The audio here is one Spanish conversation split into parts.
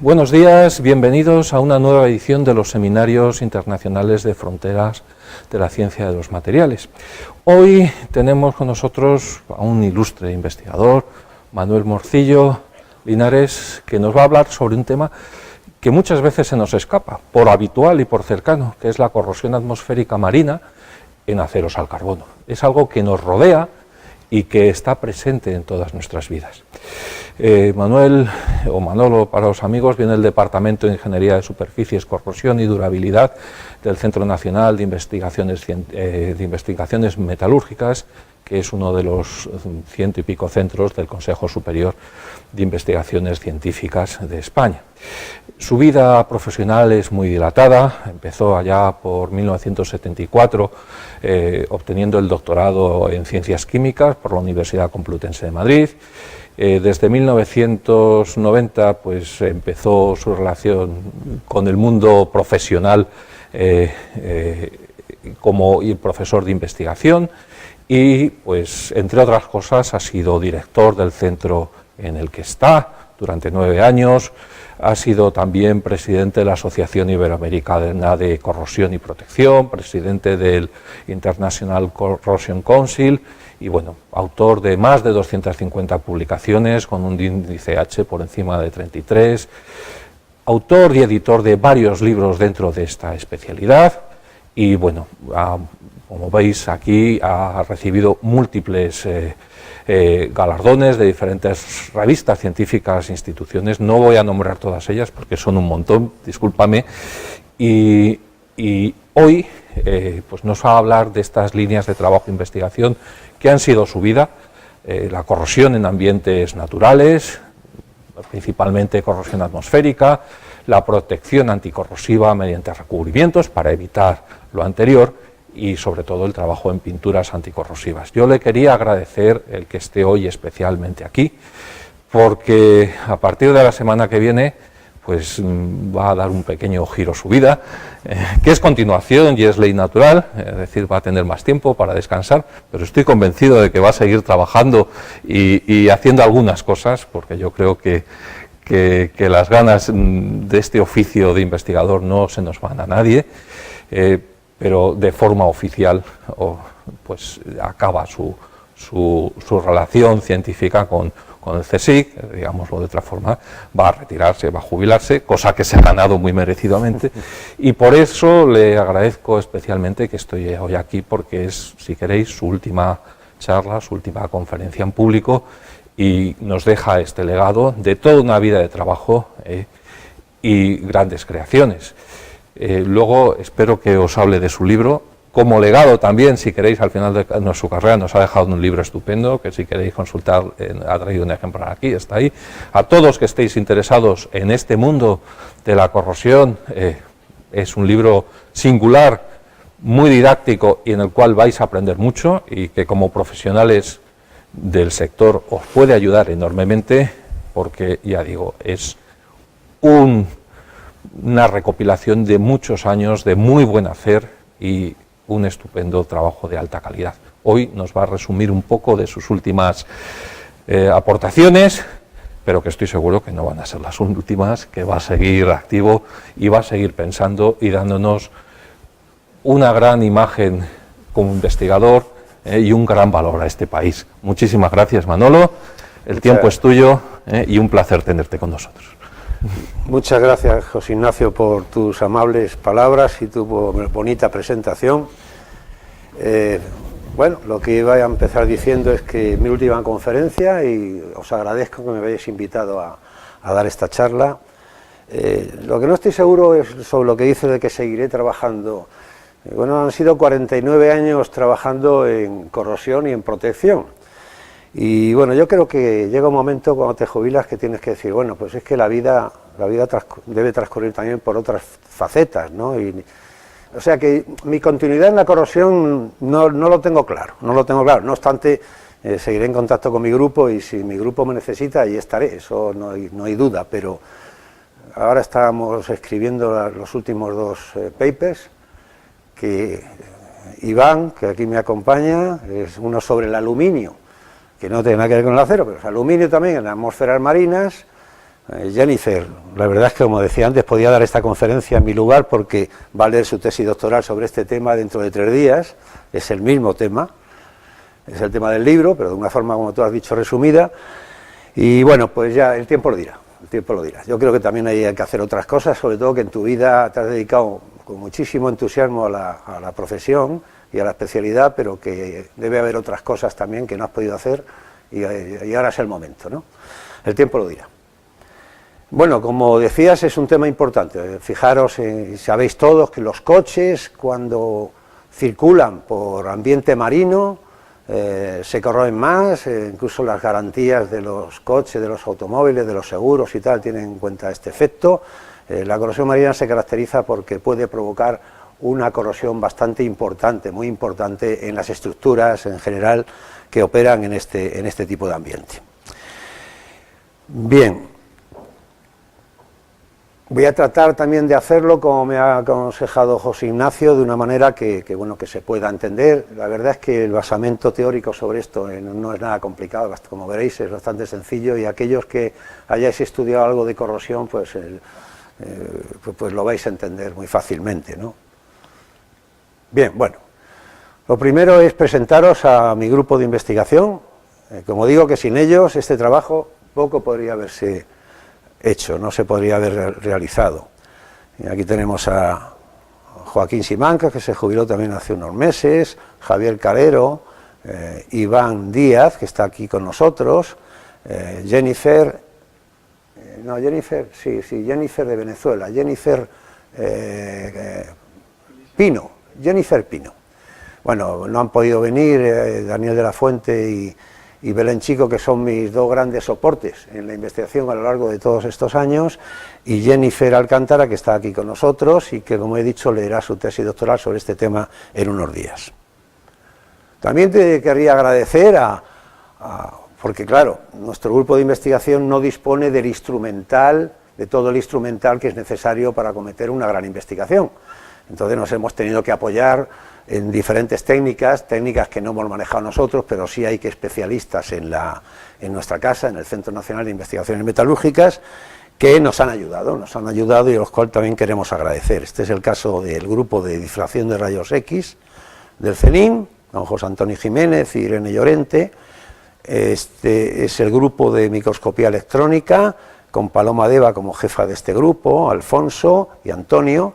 Buenos días, bienvenidos a una nueva edición de los Seminarios Internacionales de Fronteras de la Ciencia de los Materiales. Hoy tenemos con nosotros a un ilustre investigador, Manuel Morcillo Linares, que nos va a hablar sobre un tema que muchas veces se nos escapa, por habitual y por cercano, que es la corrosión atmosférica marina en aceros al carbono. Es algo que nos rodea y que está presente en todas nuestras vidas. Manuel, o Manolo para los amigos, viene del Departamento de Ingeniería de Superficies, Corrosión y Durabilidad del Centro Nacional de Investigaciones Metalúrgicas, que es uno de los 100 y pico centros del Consejo Superior de Investigaciones Científicas de España. Su vida profesional es muy dilatada, empezó allá por 1974 obteniendo el doctorado en Ciencias Químicas por la Universidad Complutense de Madrid. Desde 1990 pues, empezó su relación con el mundo profesional como profesor de investigación y, pues, entre otras cosas, ha sido director del centro en el que está durante 9 años, ha sido también presidente de la Asociación Iberoamericana de Corrosión y Protección, presidente del International Corrosion Council y, bueno, autor de más de 250 publicaciones con un índice H por encima de 33, autor y editor de varios libros dentro de esta especialidad y, bueno, como veis aquí, ha recibido múltiples galardones de diferentes revistas científicas e instituciones. No voy a nombrar todas ellas porque son un montón, discúlpame, y hoy pues nos va a hablar de estas líneas de trabajo e investigación que han sido su vida, la corrosión en ambientes naturales, principalmente corrosión atmosférica, la protección anticorrosiva mediante recubrimientos para evitar lo anterior y sobre todo el trabajo en pinturas anticorrosivas. Yo le quería agradecer el que esté hoy especialmente aquí, porque a partir de la semana que viene pues va a dar un pequeño giro su vida, que es continuación y es ley natural, es decir, va a tener más tiempo para descansar, pero estoy convencido de que va a seguir trabajando y haciendo algunas cosas, porque yo creo que las ganas de este oficio de investigador no se nos van a nadie, pero de forma oficial pues acaba su relación científica con el CSIC, digámoslo de otra forma, va a retirarse, va a jubilarse, cosa que se ha ganado muy merecidamente, y por eso le agradezco especialmente que estoy hoy aquí, porque es, si queréis, su última charla, su última conferencia en público, y nos deja este legado de toda una vida de trabajo y grandes creaciones. Luego espero que os hable de su libro. Como legado también, si queréis, al final de su carrera nos ha dejado un libro estupendo, que si queréis consultar, ha traído un ejemplar aquí, está ahí. A todos que estéis interesados en este mundo de la corrosión, es un libro singular, muy didáctico y en el cual vais a aprender mucho y que como profesionales del sector os puede ayudar enormemente, porque, ya digo, es una recopilación de muchos años de muy buen hacer y un estupendo trabajo de alta calidad. Hoy nos va a resumir un poco de sus últimas aportaciones, pero que estoy seguro que no van a ser las últimas, que va a seguir activo y va a seguir pensando y dándonos una gran imagen como investigador y un gran valor a este país. Muchísimas gracias, Manolo, el tiempo es tuyo y un placer tenerte con nosotros. Muchas gracias, José Ignacio, por tus amables palabras y tu bonita presentación. Bueno, lo que iba a empezar diciendo es que mi última conferencia, y os agradezco que me hayáis invitado a dar esta charla. Lo que no estoy seguro es sobre lo que dice de que seguiré trabajando. Bueno, han sido 49 años trabajando en corrosión y en protección. Y bueno, yo creo que llega un momento cuando te jubilas que tienes que decir, bueno, pues es que la vida debe transcurrir también por otras facetas, ¿no? O sea que mi continuidad en la corrosión no lo tengo claro, no obstante, seguiré en contacto con mi grupo y si mi grupo me necesita, ahí estaré, eso no hay duda, pero ahora estamos escribiendo los últimos 2 papers, que Iván, que aquí me acompaña, es uno sobre el aluminio, que no tiene nada que ver con el acero, pero es aluminio también en atmósferas marinas, Jennifer, la verdad es que, como decía antes, podía dar esta conferencia en mi lugar porque va a leer su tesis doctoral sobre este tema dentro de 3 días, es el mismo tema, es el tema del libro, pero de una forma, como tú has dicho, resumida, y bueno, pues ya el tiempo lo dirá, el tiempo lo dirá. Yo creo que también hay que hacer otras cosas, sobre todo que en tu vida te has dedicado con muchísimo entusiasmo a la profesión y a la especialidad, pero que debe haber otras cosas también que no has podido hacer y ahora es el momento, ¿no? El tiempo lo dirá. Bueno, como decías, es un tema importante. Fijaros, sabéis todos que los coches, cuando circulan por ambiente marino, se corroen más, incluso las garantías de los coches, de los automóviles, de los seguros y tal, tienen en cuenta este efecto. La corrosión marina se caracteriza porque puede provocar una corrosión bastante importante, muy importante en las estructuras en general que operan en este tipo de ambiente. Bien. Voy a tratar también de hacerlo, como me ha aconsejado José Ignacio, de una manera que se pueda entender. La verdad es que el basamento teórico sobre esto no es nada complicado, como veréis es bastante sencillo, y aquellos que hayáis estudiado algo de corrosión, pues lo vais a entender muy fácilmente, ¿no? Bien, bueno, lo primero es presentaros a mi grupo de investigación. Como digo, que sin ellos este trabajo poco podría haberse hecho, no se podría haber realizado. Y aquí tenemos a Joaquín Simancas, que se jubiló también hace unos meses, Javier Calero, Iván Díaz, que está aquí con nosotros, Jennifer de Venezuela, Jennifer Pino. Bueno, no han podido venir Daniel de la Fuente y Belén Chico, que son mis 2 grandes soportes en la investigación a lo largo de todos estos años, y Jennifer Alcántara, que está aquí con nosotros y que, como he dicho, leerá su tesis doctoral sobre este tema en unos días. También te querría agradecer porque claro, nuestro grupo de investigación no dispone del instrumental, de todo el instrumental que es necesario para acometer una gran investigación. Entonces nos hemos tenido que apoyar en diferentes técnicas que no hemos manejado nosotros, pero sí hay que especialistas en nuestra casa, en el Centro Nacional de Investigaciones Metalúrgicas, que nos han ayudado y a los cuales también queremos agradecer. Este es el caso del grupo de difracción de rayos X del CENIN, don José Antonio Jiménez y Irene Llorente. Este es el grupo de microscopía electrónica, con Paloma Deva como jefa de este grupo, Alfonso y Antonio.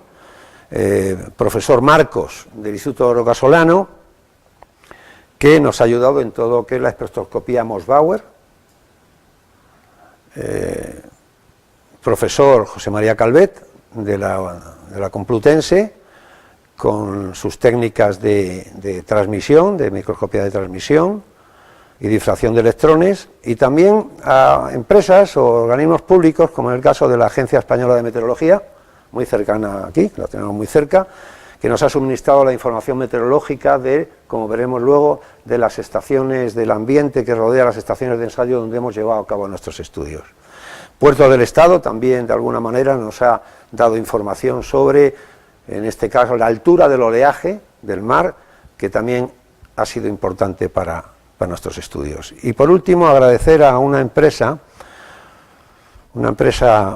Profesor Marcos del Instituto Oro-Casolano, que nos ha ayudado en todo lo que es la espectroscopía Moss-Bauer. Profesor José María Calvet de la Complutense, con sus técnicas de transmisión, de microscopía de transmisión y difracción de electrones, y también a empresas o organismos públicos, como en el caso de la Agencia Española de Meteorología, muy cercana aquí, la tenemos muy cerca, que nos ha suministrado la información meteorológica de, como veremos luego, de las estaciones del ambiente que rodea las estaciones de ensayo donde hemos llevado a cabo nuestros estudios. Puerto del Estado también, de alguna manera, nos ha dado información sobre, en este caso, la altura del oleaje del mar, que también ha sido importante para nuestros estudios. Y por último, agradecer a una empresa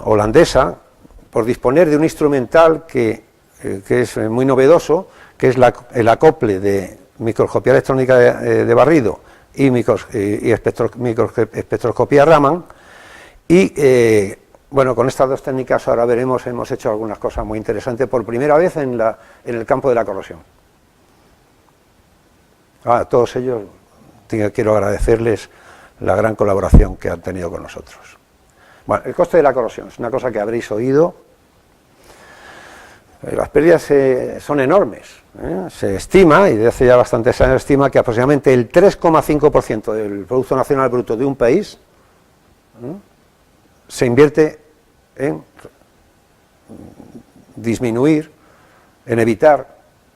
holandesa, por disponer de un instrumental que es muy novedoso, que es el acople de microscopía electrónica de barrido y espectroscopía Raman, y bueno, con estas 2 técnicas ahora veremos, hemos hecho algunas cosas muy interesantes por primera vez en el campo de la corrosión. A todos ellos quiero agradecerles la gran colaboración que han tenido con nosotros. Bueno, el coste de la corrosión es una cosa que habréis oído. Las pérdidas son enormes. Se estima, y desde hace ya bastantes años estima, que aproximadamente el 3,5% del Producto Nacional Bruto de un país se invierte en disminuir, en evitar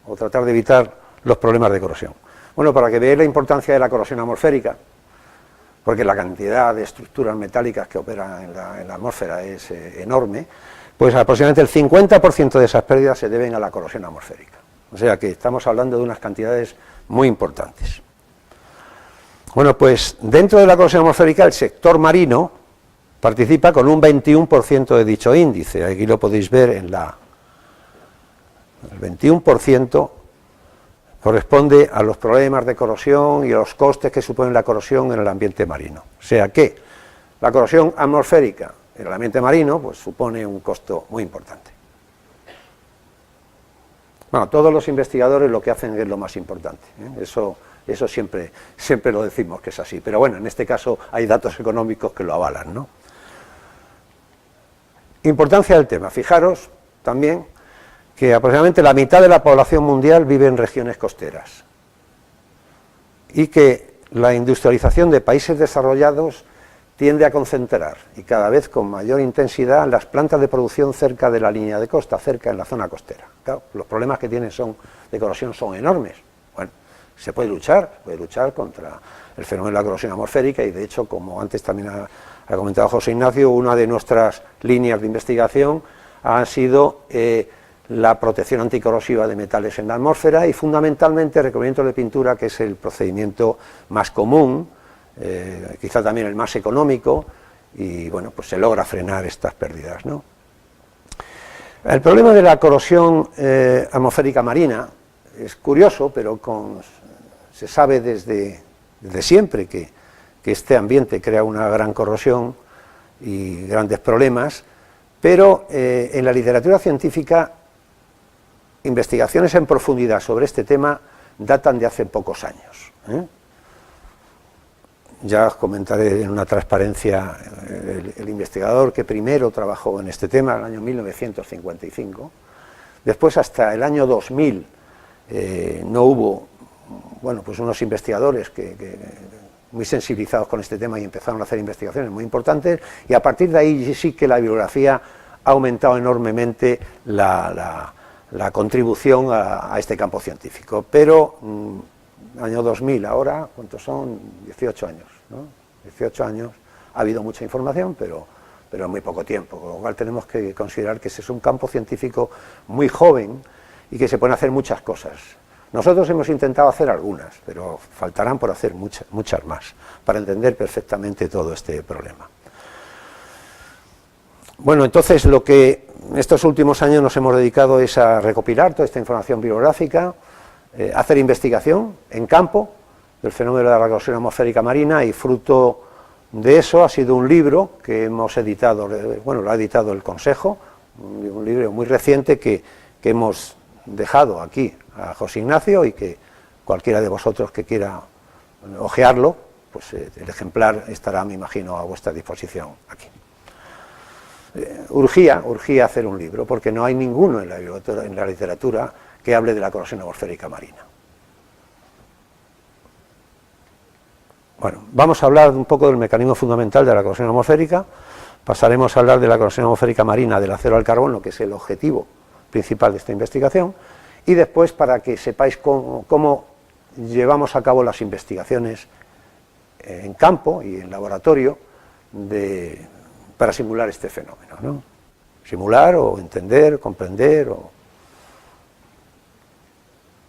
o tratar de evitar los problemas de corrosión. Bueno, para que veáis la importancia de la corrosión atmosférica, porque la cantidad de estructuras metálicas que operan en la atmósfera es enorme, pues aproximadamente el 50% de esas pérdidas se deben a la corrosión atmosférica. O sea que estamos hablando de unas cantidades muy importantes. Bueno, pues dentro de la corrosión atmosférica, el sector marino participa con un 21% de dicho índice. Aquí lo podéis ver en el 21% corresponde a los problemas de corrosión y a los costes que supone la corrosión en el ambiente marino. O sea que la corrosión atmosférica en el ambiente marino pues supone un costo muy importante. Bueno, todos los investigadores lo que hacen es lo más importante, ¿eh? Eso siempre lo decimos que es así, pero bueno, en este caso hay datos económicos que lo avalan, ¿no? Importancia del tema. Fijaros también que aproximadamente la mitad de la población mundial vive en regiones costeras y que la industrialización de países desarrollados tiende a concentrar, y cada vez con mayor intensidad, las plantas de producción cerca de la línea de costa, cerca en la zona costera. Claro, los problemas que tienen de corrosión son enormes. Bueno, se puede luchar contra el fenómeno de la corrosión atmosférica, y de hecho, como antes también ha comentado José Ignacio, una de nuestras líneas de investigación ha sido la protección anticorrosiva de metales en la atmósfera y fundamentalmente el recubrimiento de pintura, que es el procedimiento más común, quizá también el más económico, y bueno, pues se logra frenar estas pérdidas, ¿no? El problema de la corrosión atmosférica marina es curioso, pero se sabe desde siempre que este ambiente crea una gran corrosión y grandes problemas, pero en la literatura científica investigaciones en profundidad sobre este tema datan de hace pocos años, ¿eh? Ya os comentaré en una transparencia el investigador que primero trabajó en este tema, en el año 1955. Después, hasta el año 2000, no hubo, bueno, pues unos investigadores muy sensibilizados con este tema y empezaron a hacer investigaciones muy importantes, y a partir de ahí sí que la bibliografía ha aumentado enormemente la contribución a este campo científico. Pero año 2000, ahora, ¿cuántos son? 18 años, ¿no? 18 años, ha habido mucha información, pero en muy poco tiempo, con lo cual tenemos que considerar que ese es un campo científico muy joven y que se pueden hacer muchas cosas. Nosotros hemos intentado hacer algunas, pero faltarán por hacer muchas más, para entender perfectamente todo este problema. Bueno, entonces lo que estos últimos años nos hemos dedicado es a recopilar toda esta información bibliográfica, hacer investigación en campo del fenómeno de la corrosión atmosférica marina, y fruto de eso ha sido un libro que hemos editado, bueno, lo ha editado el Consejo, un libro muy reciente que hemos dejado aquí a José Ignacio, y que cualquiera de vosotros que quiera hojearlo, pues el ejemplar estará, me imagino, a vuestra disposición aquí. Urgía hacer un libro, porque no hay ninguno en la literatura que hable de la corrosión atmosférica marina. Bueno, vamos a hablar un poco del mecanismo fundamental de la corrosión atmosférica, pasaremos a hablar de la corrosión atmosférica marina del acero al carbono, que es el objetivo principal de esta investigación, y después, para que sepáis cómo llevamos a cabo las investigaciones en campo y en laboratorio para simular este fenómeno, ¿no? Simular o entender, comprender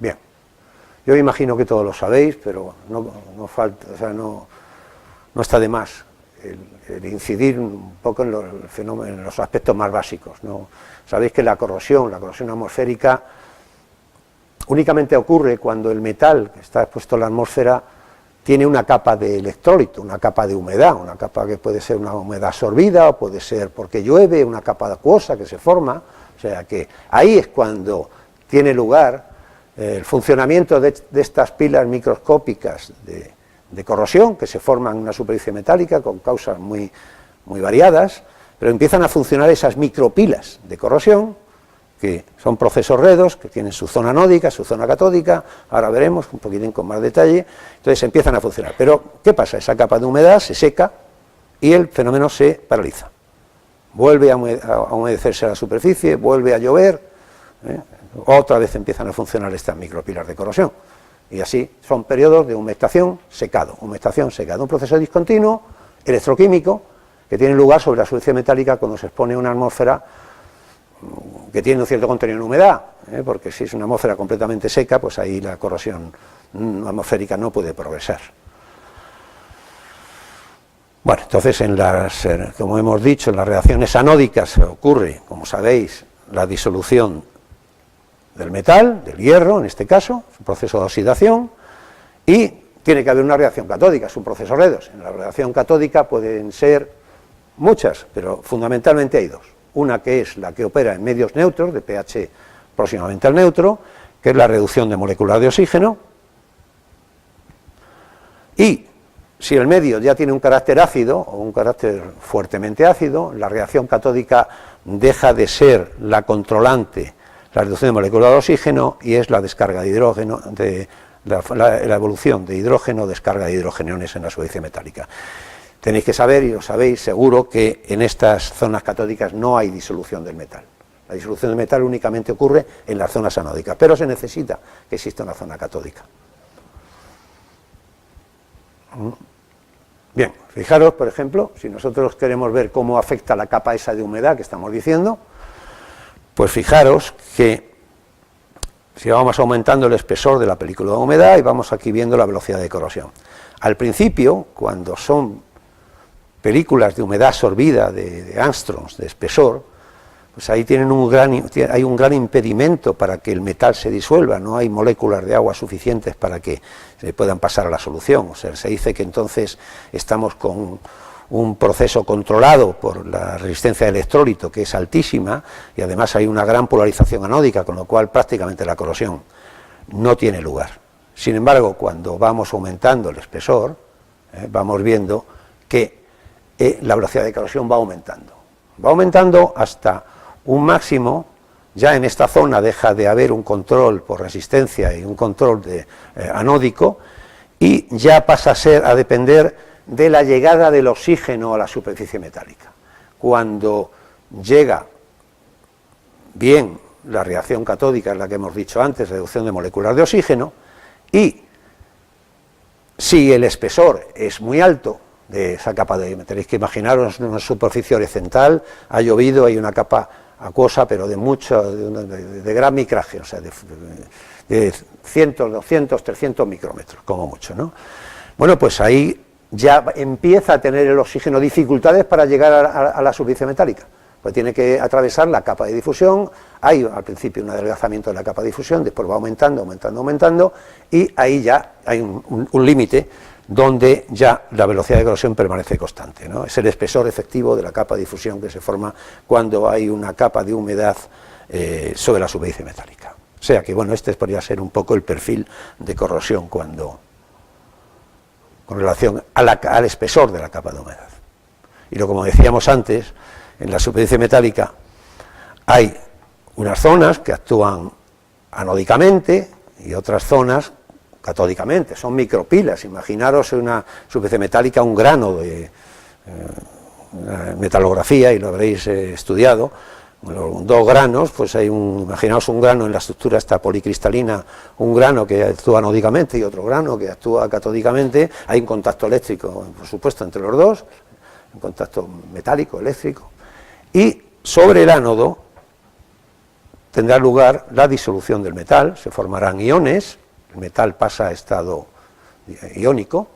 Bien, yo imagino que todos lo sabéis, pero no falta, o sea, no está de más el incidir un poco en los aspectos más básicos, ¿no? Sabéis que la corrosión atmosférica únicamente ocurre cuando el metal que está expuesto a la atmósfera tiene una capa de electrólito, una capa de humedad, una capa que puede ser una humedad absorbida, o puede ser porque llueve, una capa acuosa que se forma. O sea que ahí es cuando tiene lugar el funcionamiento de estas pilas microscópicas de corrosión, que se forman en una superficie metálica con causas muy variadas, pero empiezan a funcionar esas micropilas de corrosión, que son procesos redos, que tienen su zona anódica, su zona catódica, ahora veremos un poquitín con más detalle. Entonces empiezan a funcionar. Pero, ¿qué pasa? Esa capa de humedad se seca y el fenómeno se paraliza. Vuelve a humedecerse la superficie, vuelve a llover, otra vez empiezan a funcionar estas micropilas de corrosión. Y así son periodos de humectación, secado, un proceso discontinuo, electroquímico, que tiene lugar sobre la superficie metálica cuando se expone a una atmósfera que tiene un cierto contenido en humedad, porque si es una atmósfera completamente seca, pues ahí la corrosión atmosférica no puede progresar. Bueno, entonces, como hemos dicho, en las reacciones anódicas ocurre, como sabéis, la disolución del metal, del hierro en este caso, es un proceso de oxidación, y tiene que haber una reacción catódica, es un proceso redox. En la reacción catódica pueden ser muchas, pero fundamentalmente hay dos. Una que es la que opera en medios neutros, de pH próximamente al neutro, que es la reducción de moléculas de oxígeno, y si el medio ya tiene un carácter ácido, o un carácter fuertemente ácido, la reacción catódica deja de ser la controlante, la reducción de moléculas de oxígeno, y es la descarga de hidrógeno, la evolución de hidrógeno, descarga de hidrogeniones en la superficie metálica. Tenéis que saber, y lo sabéis seguro, que en estas zonas catódicas no hay disolución del metal. La disolución del metal únicamente ocurre en las zonas anódicas, pero se necesita que exista una zona catódica. Bien, fijaros, por ejemplo, si nosotros queremos ver cómo afecta la capa esa de humedad que estamos diciendo, pues fijaros que si vamos aumentando el espesor de la película de humedad y vamos aquí viendo la velocidad de corrosión. Al principio, cuando son películas de humedad absorbida de angstroms, de espesor, pues ahí hay un gran impedimento para que el metal se disuelva, no hay moléculas de agua suficientes para que se puedan pasar a la solución. O sea, se dice que entonces estamos con un proceso controlado por la resistencia de electrólito, que es altísima, y además hay una gran polarización anódica, con lo cual prácticamente la corrosión no tiene lugar. Sin embargo, cuando vamos aumentando el espesor, vamos viendo que la velocidad de corrosión va aumentando hasta un máximo. Ya en esta zona deja de haber un control por resistencia y un control anódico, y ya pasa a depender de la llegada del oxígeno a la superficie metálica. Cuando llega bien la reacción catódica, es la que hemos dicho antes, reducción de moléculas de oxígeno, y si el espesor es muy alto de esa capa tenéis que imaginaros una superficie horizontal, ha llovido, hay una capa acuosa, pero de gran micraje, o sea, de 100, 200, 300 micrómetros, como mucho, ¿no? Bueno, pues ahí ya empieza a tener el oxígeno dificultades para llegar a la superficie metálica, pues tiene que atravesar la capa de difusión. Hay al principio un adelgazamiento de la capa de difusión, después va aumentando, y ahí ya hay un límite donde ya la velocidad de corrosión permanece constante, ¿no? Es el espesor efectivo de la capa de difusión que se forma cuando hay una capa de humedad sobre la superficie metálica. O sea que, bueno, este podría ser un poco el perfil de corrosión con relación al espesor de la capa de humedad. Y como decíamos antes, en la superficie metálica hay unas zonas que actúan anódicamente y otras zonas catódicamente, son micropilas. Imaginaros en una superficie metálica un grano de metalografía, y lo habréis estudiado, dos granos, pues imaginaos un grano en la estructura esta policristalina, un grano que actúa anódicamente y otro grano que actúa catódicamente. Hay un contacto eléctrico, por supuesto, entre los dos, un contacto metálico, eléctrico, y sobre el ánodo tendrá lugar la disolución del metal, se formarán iones, el metal pasa a estado iónico,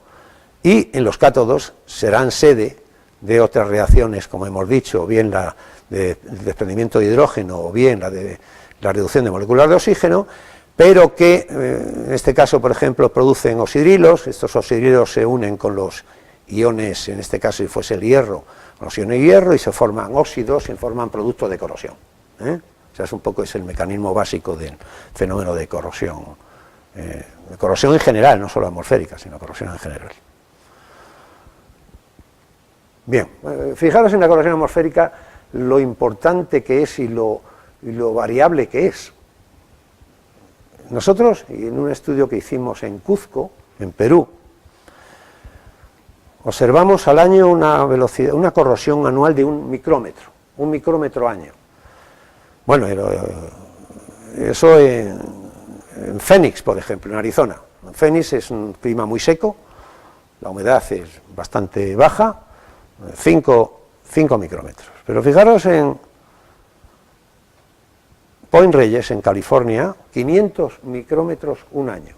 y en los cátodos serán sede de otras reacciones, como hemos dicho, o bien la de desprendimiento de hidrógeno o bien la de la reducción de moléculas de oxígeno, pero que en este caso, por ejemplo, producen oxidrilos. Estos oxidrilos se unen con los iones, en este caso si fuese el hierro, con los iones de hierro, y se forman óxidos, se forman productos de corrosión, O sea, es el mecanismo básico del fenómeno de corrosión en general, no solo atmosférica, sino corrosión en general. Bien, fijaros en la corrosión atmosférica lo importante que es y lo variable que es. Nosotros, y en un estudio que hicimos en Cuzco, en Perú, observamos al año una corrosión anual de 1 micrómetro año. Bueno, eso en Phoenix, por ejemplo, en Arizona. En Phoenix es un clima muy seco, la humedad es bastante baja, 5 micrómetros. Pero fijaros en Point Reyes, en California, 500 micrómetros un año.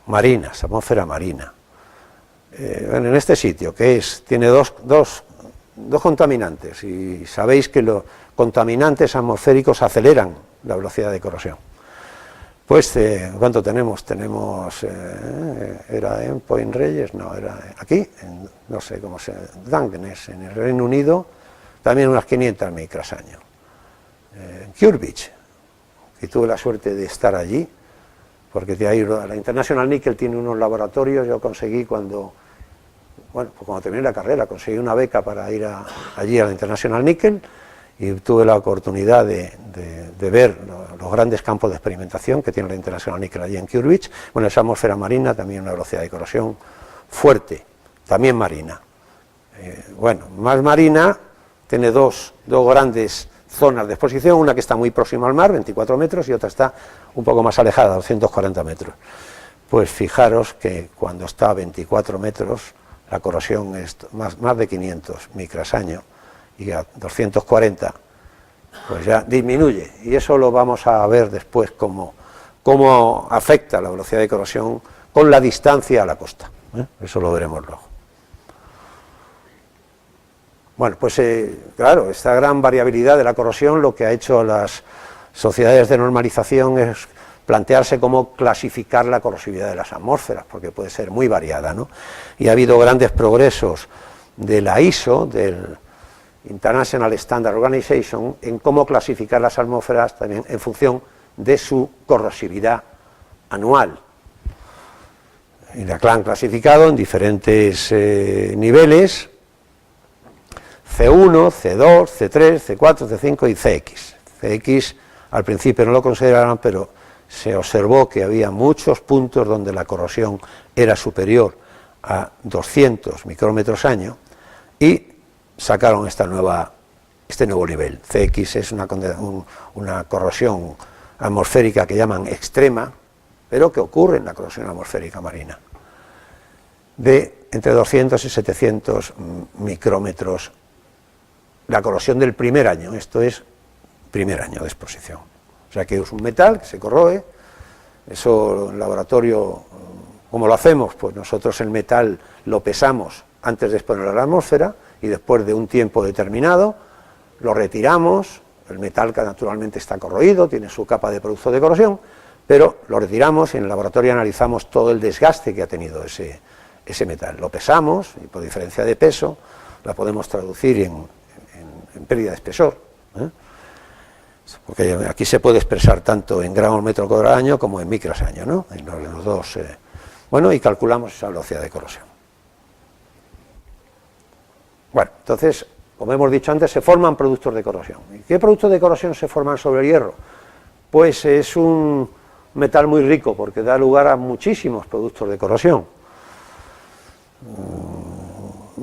Marinas, atmósfera marina. en este sitio, que tiene dos contaminantes, y sabéis que los contaminantes atmosféricos aceleran la velocidad de corrosión. Pues, ¿cuánto tenemos? Tenemos, era en Point Reyes, no, era aquí, no sé cómo se llama, Dungeness, en el Reino Unido, también unas 500 micras año. En Curbridge, y tuve la suerte de estar allí, porque de ahí la International Nickel tiene unos laboratorios. Yo conseguí cuando terminé la carrera, conseguí una beca para ir allí a la International Nickel, y tuve la oportunidad de ver los grandes campos de experimentación que tiene la International Nickel allí en Curbridge. Bueno, esa atmósfera marina, también una velocidad de corrosión fuerte, también marina. Más marina, tiene dos grandes zonas de exposición, una que está muy próxima al mar, 24 metros, y otra está un poco más alejada, 240 metros. Pues fijaros que cuando está a 24 metros, la corrosión es más de 500 micras año, y a 240 pues ya disminuye, y eso lo vamos a ver después cómo afecta la velocidad de corrosión con la distancia a la costa, eso lo veremos luego. Bueno, pues claro, esta gran variabilidad de la corrosión lo que ha hecho a las sociedades de normalización es plantearse cómo clasificar la corrosividad de las atmósferas, porque puede ser muy variada, ¿no? Y ha habido grandes progresos de la ISO, del International Standard Organization, en cómo clasificar las atmósferas también en función de su corrosividad anual. Y la han clasificado en diferentes niveles: C1, C2, C3, C4, C5 y CX. CX al principio no lo consideraron, pero se observó que había muchos puntos donde la corrosión era superior a 200 micrómetros año, y sacaron este nuevo nivel. CX es una corrosión atmosférica que llaman extrema, pero que ocurre en la corrosión atmosférica marina, de entre 200 y 700 micrómetros. La corrosión del primer año, esto es primer año de exposición. O sea que es un metal que se corroe, eso en laboratorio, ¿cómo lo hacemos? Pues nosotros el metal lo pesamos antes de exponerlo a la atmósfera, y después de un tiempo determinado lo retiramos. El metal, que naturalmente está corroído, tiene su capa de producto de corrosión, pero lo retiramos y en el laboratorio analizamos todo el desgaste que ha tenido ese metal. Lo pesamos y por diferencia de peso la podemos traducir en pérdida de espesor, porque aquí se puede expresar tanto en gramos metro cuadrado año como en micras año, ¿no? En los dos, y calculamos esa velocidad de corrosión. Bueno, entonces, como hemos dicho antes, se forman productos de corrosión. ¿Y qué productos de corrosión se forman sobre el hierro? Pues es un metal muy rico, porque da lugar a muchísimos productos de corrosión.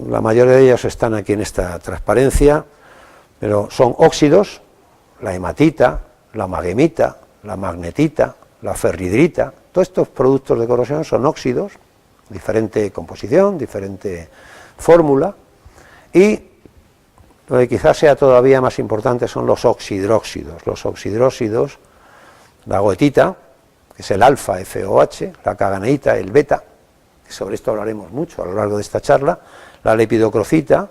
La mayoría de ellos están aquí en esta transparencia, pero son óxidos: la hematita, la maghemita, la magnetita, la ferridrita. Todos estos productos de corrosión son óxidos, diferente composición, diferente fórmula. Y lo que quizás sea todavía más importante son los oxidróxidos. Los oxidróxidos, la goetita, que es el alfa FOH, la caganeíta, el beta, que sobre esto hablaremos mucho a lo largo de esta charla, la lepidocrocita,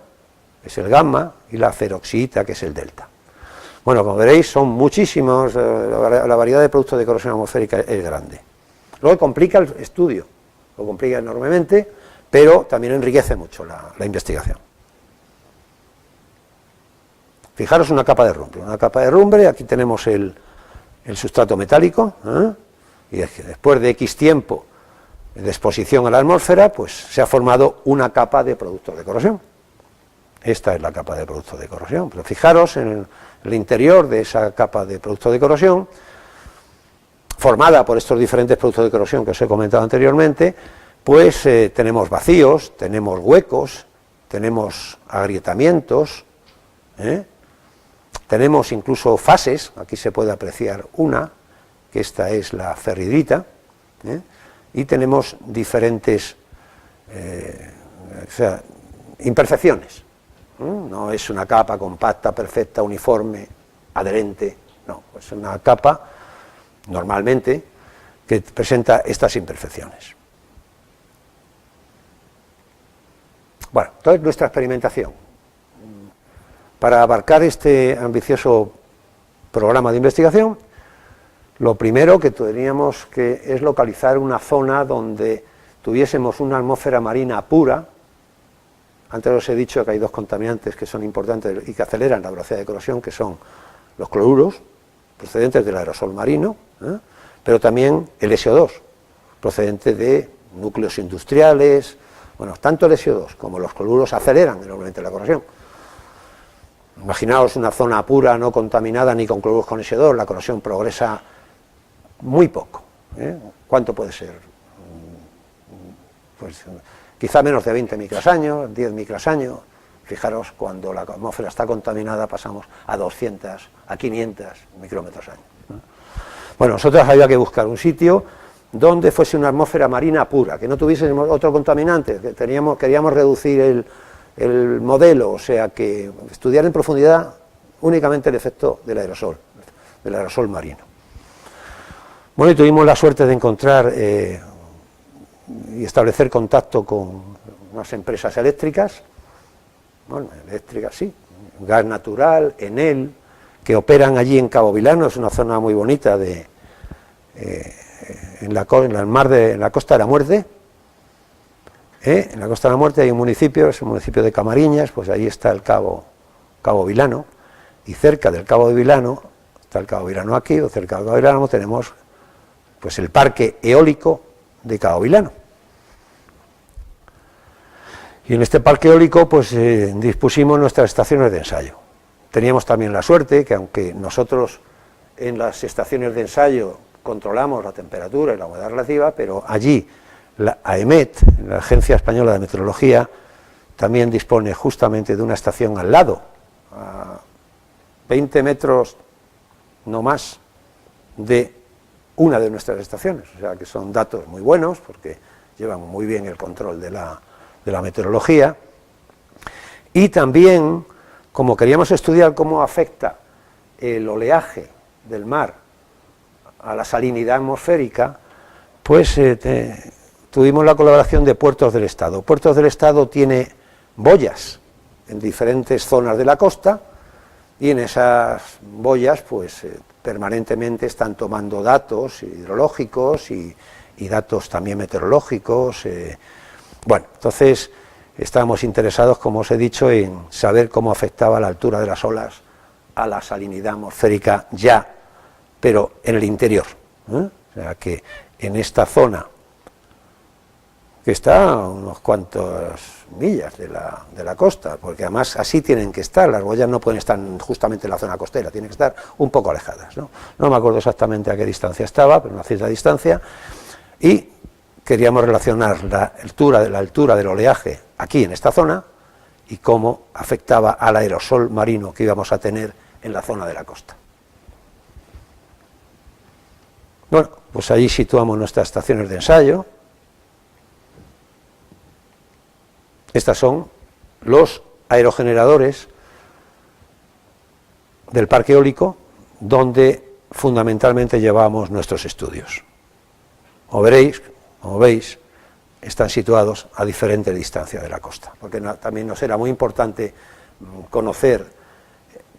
que es el gamma, y la feroxidita, que es el delta. Bueno, como veréis, son muchísimos, la variedad de productos de corrosión atmosférica es grande. Luego complica el estudio, lo complica enormemente, pero también enriquece mucho la investigación. Fijaros una capa de rumbre, aquí tenemos el sustrato metálico, y después de X tiempo de exposición a la atmósfera, pues se ha formado una capa de productos de corrosión. Esta es la capa de productos de corrosión, pero fijaros en el interior de esa capa de productos de corrosión, formada por estos diferentes productos de corrosión que os he comentado anteriormente, pues tenemos vacíos, tenemos huecos, tenemos agrietamientos, tenemos incluso fases. Aquí se puede apreciar una, que esta es la ferridrita, y tenemos diferentes imperfecciones. No es una capa compacta, perfecta, uniforme, adherente, no, es una capa normalmente que presenta estas imperfecciones. Bueno, entonces nuestra experimentación. Para abarcar este ambicioso programa de investigación, lo primero que teníamos que es localizar una zona donde tuviésemos una atmósfera marina pura. Antes os he dicho que hay dos contaminantes que son importantes y que aceleran la velocidad de corrosión, que son los cloruros, procedentes del aerosol marino, pero también el SO2, procedente de núcleos industriales. Bueno, tanto el SO2 como los cloruros aceleran enormemente la corrosión. Imaginaos una zona pura, no contaminada ni con cloruros con SO2, la corrosión progresa muy poco. ¿Cuánto puede ser? Pues quizá menos de 20 microsaños, 10 microsaños. Fijaros, cuando la atmósfera está contaminada pasamos a 200, a 500 micrómetros año. Bueno, nosotros había que buscar un sitio donde fuese una atmósfera marina pura, que no tuviese otro contaminante, que queríamos reducir el modelo, o sea, que estudiar en profundidad únicamente el efecto del aerosol marino. Bueno, y tuvimos la suerte de encontrar y establecer contacto con unas empresas eléctricas, bueno, eléctricas sí, Gas Natural, Enel, que operan allí en Cabo Vilano, es una zona muy bonita en la Costa de la Muerte. En la Costa de la Muerte hay un municipio, es el municipio de Camariñas, pues ahí está el Cabo Vilano, y cerca del Cabo de Vilano, está el Cabo Vilano aquí, o cerca del Cabo Vilano tenemos pues el parque eólico de Cabo Vilano. Y en este parque eólico pues dispusimos nuestras estaciones de ensayo. Teníamos también la suerte que, aunque nosotros en las estaciones de ensayo controlamos la temperatura y la humedad relativa, pero allí la AEMET, la Agencia Española de Meteorología, también dispone justamente de una estación al lado, a 20 metros no más de una de nuestras estaciones, o sea que son datos muy buenos porque llevan muy bien el control de la meteorología. Y también, como queríamos estudiar cómo afecta el oleaje del mar a la salinidad atmosférica, pues tuvimos la colaboración de Puertos del Estado. Puertos del Estado tiene boyas en diferentes zonas de la costa y en esas boyas pues permanentemente están tomando datos hidrológicos y datos también meteorológicos. Bueno, entonces estábamos interesados, como os he dicho, en saber cómo afectaba la altura de las olas a la salinidad atmosférica ya, pero en el interior. O sea que en esta zona, que está a unos cuantos millas de la costa, porque además así tienen que estar, las boyas no pueden estar justamente en la zona costera, tienen que estar un poco alejadas, ¿no? No me acuerdo exactamente a qué distancia estaba, pero una cierta distancia, y queríamos relacionar la altura del oleaje aquí en esta zona y cómo afectaba al aerosol marino que íbamos a tener en la zona de la costa. Bueno, pues allí situamos nuestras estaciones de ensayo. Estas son los aerogeneradores del parque eólico, donde fundamentalmente llevamos nuestros estudios. Como veis, están situados a diferentes distancias de la costa, porque también nos era muy importante conocer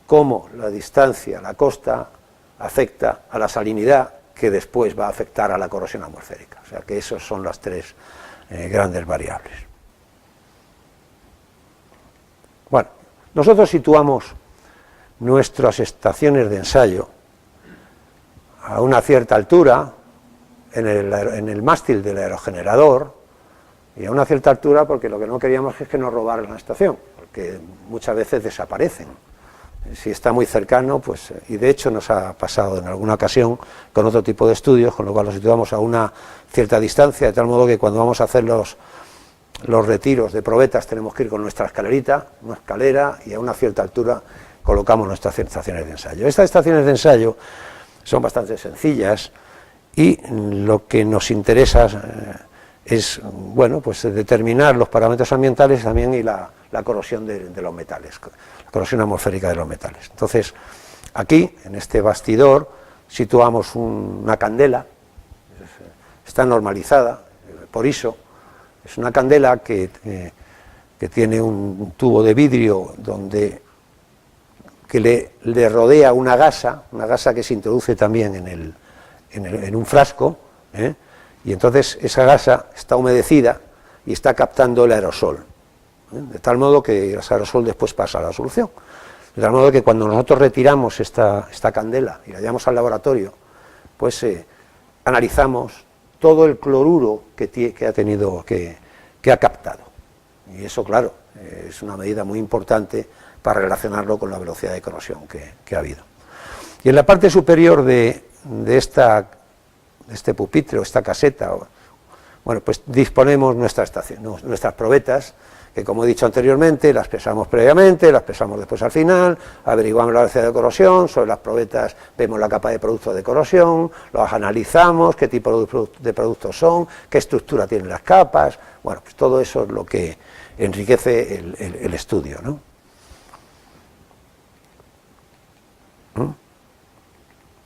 cómo la distancia, la costa, afecta a la salinidad, que después va a afectar a la corrosión atmosférica. O sea que esas son las tres grandes variables. Bueno, nosotros situamos nuestras estaciones de ensayo a una cierta altura en el mástil del aerogenerador, y a una cierta altura porque lo que no queríamos es que nos robaran la estación, porque muchas veces desaparecen. Si está muy cercano, pues, y de hecho nos ha pasado en alguna ocasión con otro tipo de estudios, con lo cual los situamos a una cierta distancia, de tal modo que cuando vamos a hacer los retiros de probetas tenemos que ir con nuestra escalerita, una escalera, y a una cierta altura colocamos nuestras estaciones de ensayo. Estas estaciones de ensayo son bastante sencillas y lo que nos interesa es, bueno, pues determinar los parámetros ambientales también y la corrosión de los metales, la corrosión atmosférica de los metales. Entonces, aquí, en este bastidor, situamos una candela, está normalizada por ISO. Es una candela que que tiene un tubo de vidrio que le rodea una gasa que se introduce también en un frasco, y entonces esa gasa está humedecida y está captando el aerosol, de tal modo que el aerosol después pasa a la solución. De tal modo que cuando nosotros retiramos esta candela y la llevamos al laboratorio, pues analizamos todo el cloruro que ha captado. Y eso, claro, es una medida muy importante para relacionarlo con la velocidad de corrosión que ha habido. Y en la parte superior de este pupitre o esta caseta, bueno, pues disponemos nuestras probetas, que como he dicho anteriormente, las pesamos previamente, las pesamos después al final, averiguamos la velocidad de corrosión, sobre las probetas vemos la capa de productos de corrosión, los analizamos, qué tipo de productos son, qué estructura tienen las capas, bueno, pues todo eso es lo que enriquece el estudio, ¿no?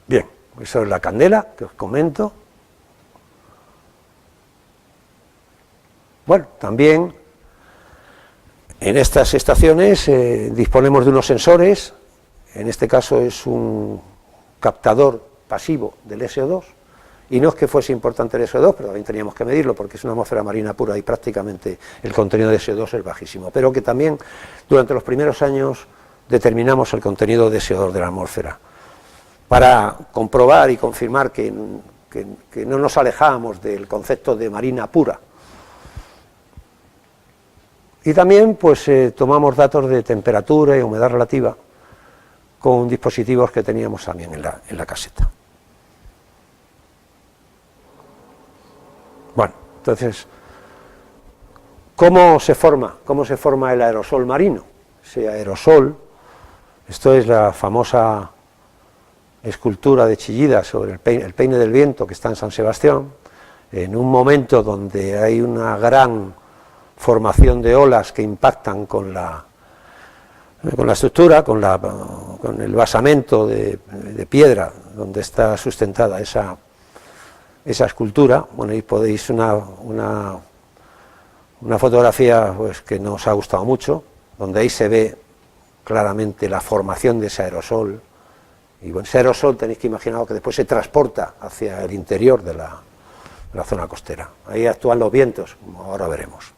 Bien, eso es la candela que os comento. Bueno, también en estas estaciones disponemos de unos sensores, en este caso es un captador pasivo del SO2, y no es que fuese importante el SO2, pero también teníamos que medirlo porque es una atmósfera marina pura y prácticamente el contenido de SO2 es bajísimo, pero que también durante los primeros años determinamos el contenido de SO2 de la atmósfera, para comprobar y confirmar que no nos alejábamos del concepto de marina pura. Y también pues tomamos datos de temperatura y humedad relativa con dispositivos que teníamos también en la caseta. Bueno, entonces, ¿cómo se forma el aerosol marino? Ese aerosol, esto es la famosa escultura de Chillida sobre el peine del viento que está en San Sebastián, en un momento donde hay una gran formación de olas que impactan con la estructura, con el basamento de piedra donde está sustentada esa escultura. Bueno, ahí podéis una fotografía pues, que nos ha gustado mucho, donde ahí se ve claramente la formación de ese aerosol. Y bueno, ese aerosol tenéis que imaginaros que después se transporta hacia el interior de la zona costera. Ahí actúan los vientos, como ahora veremos.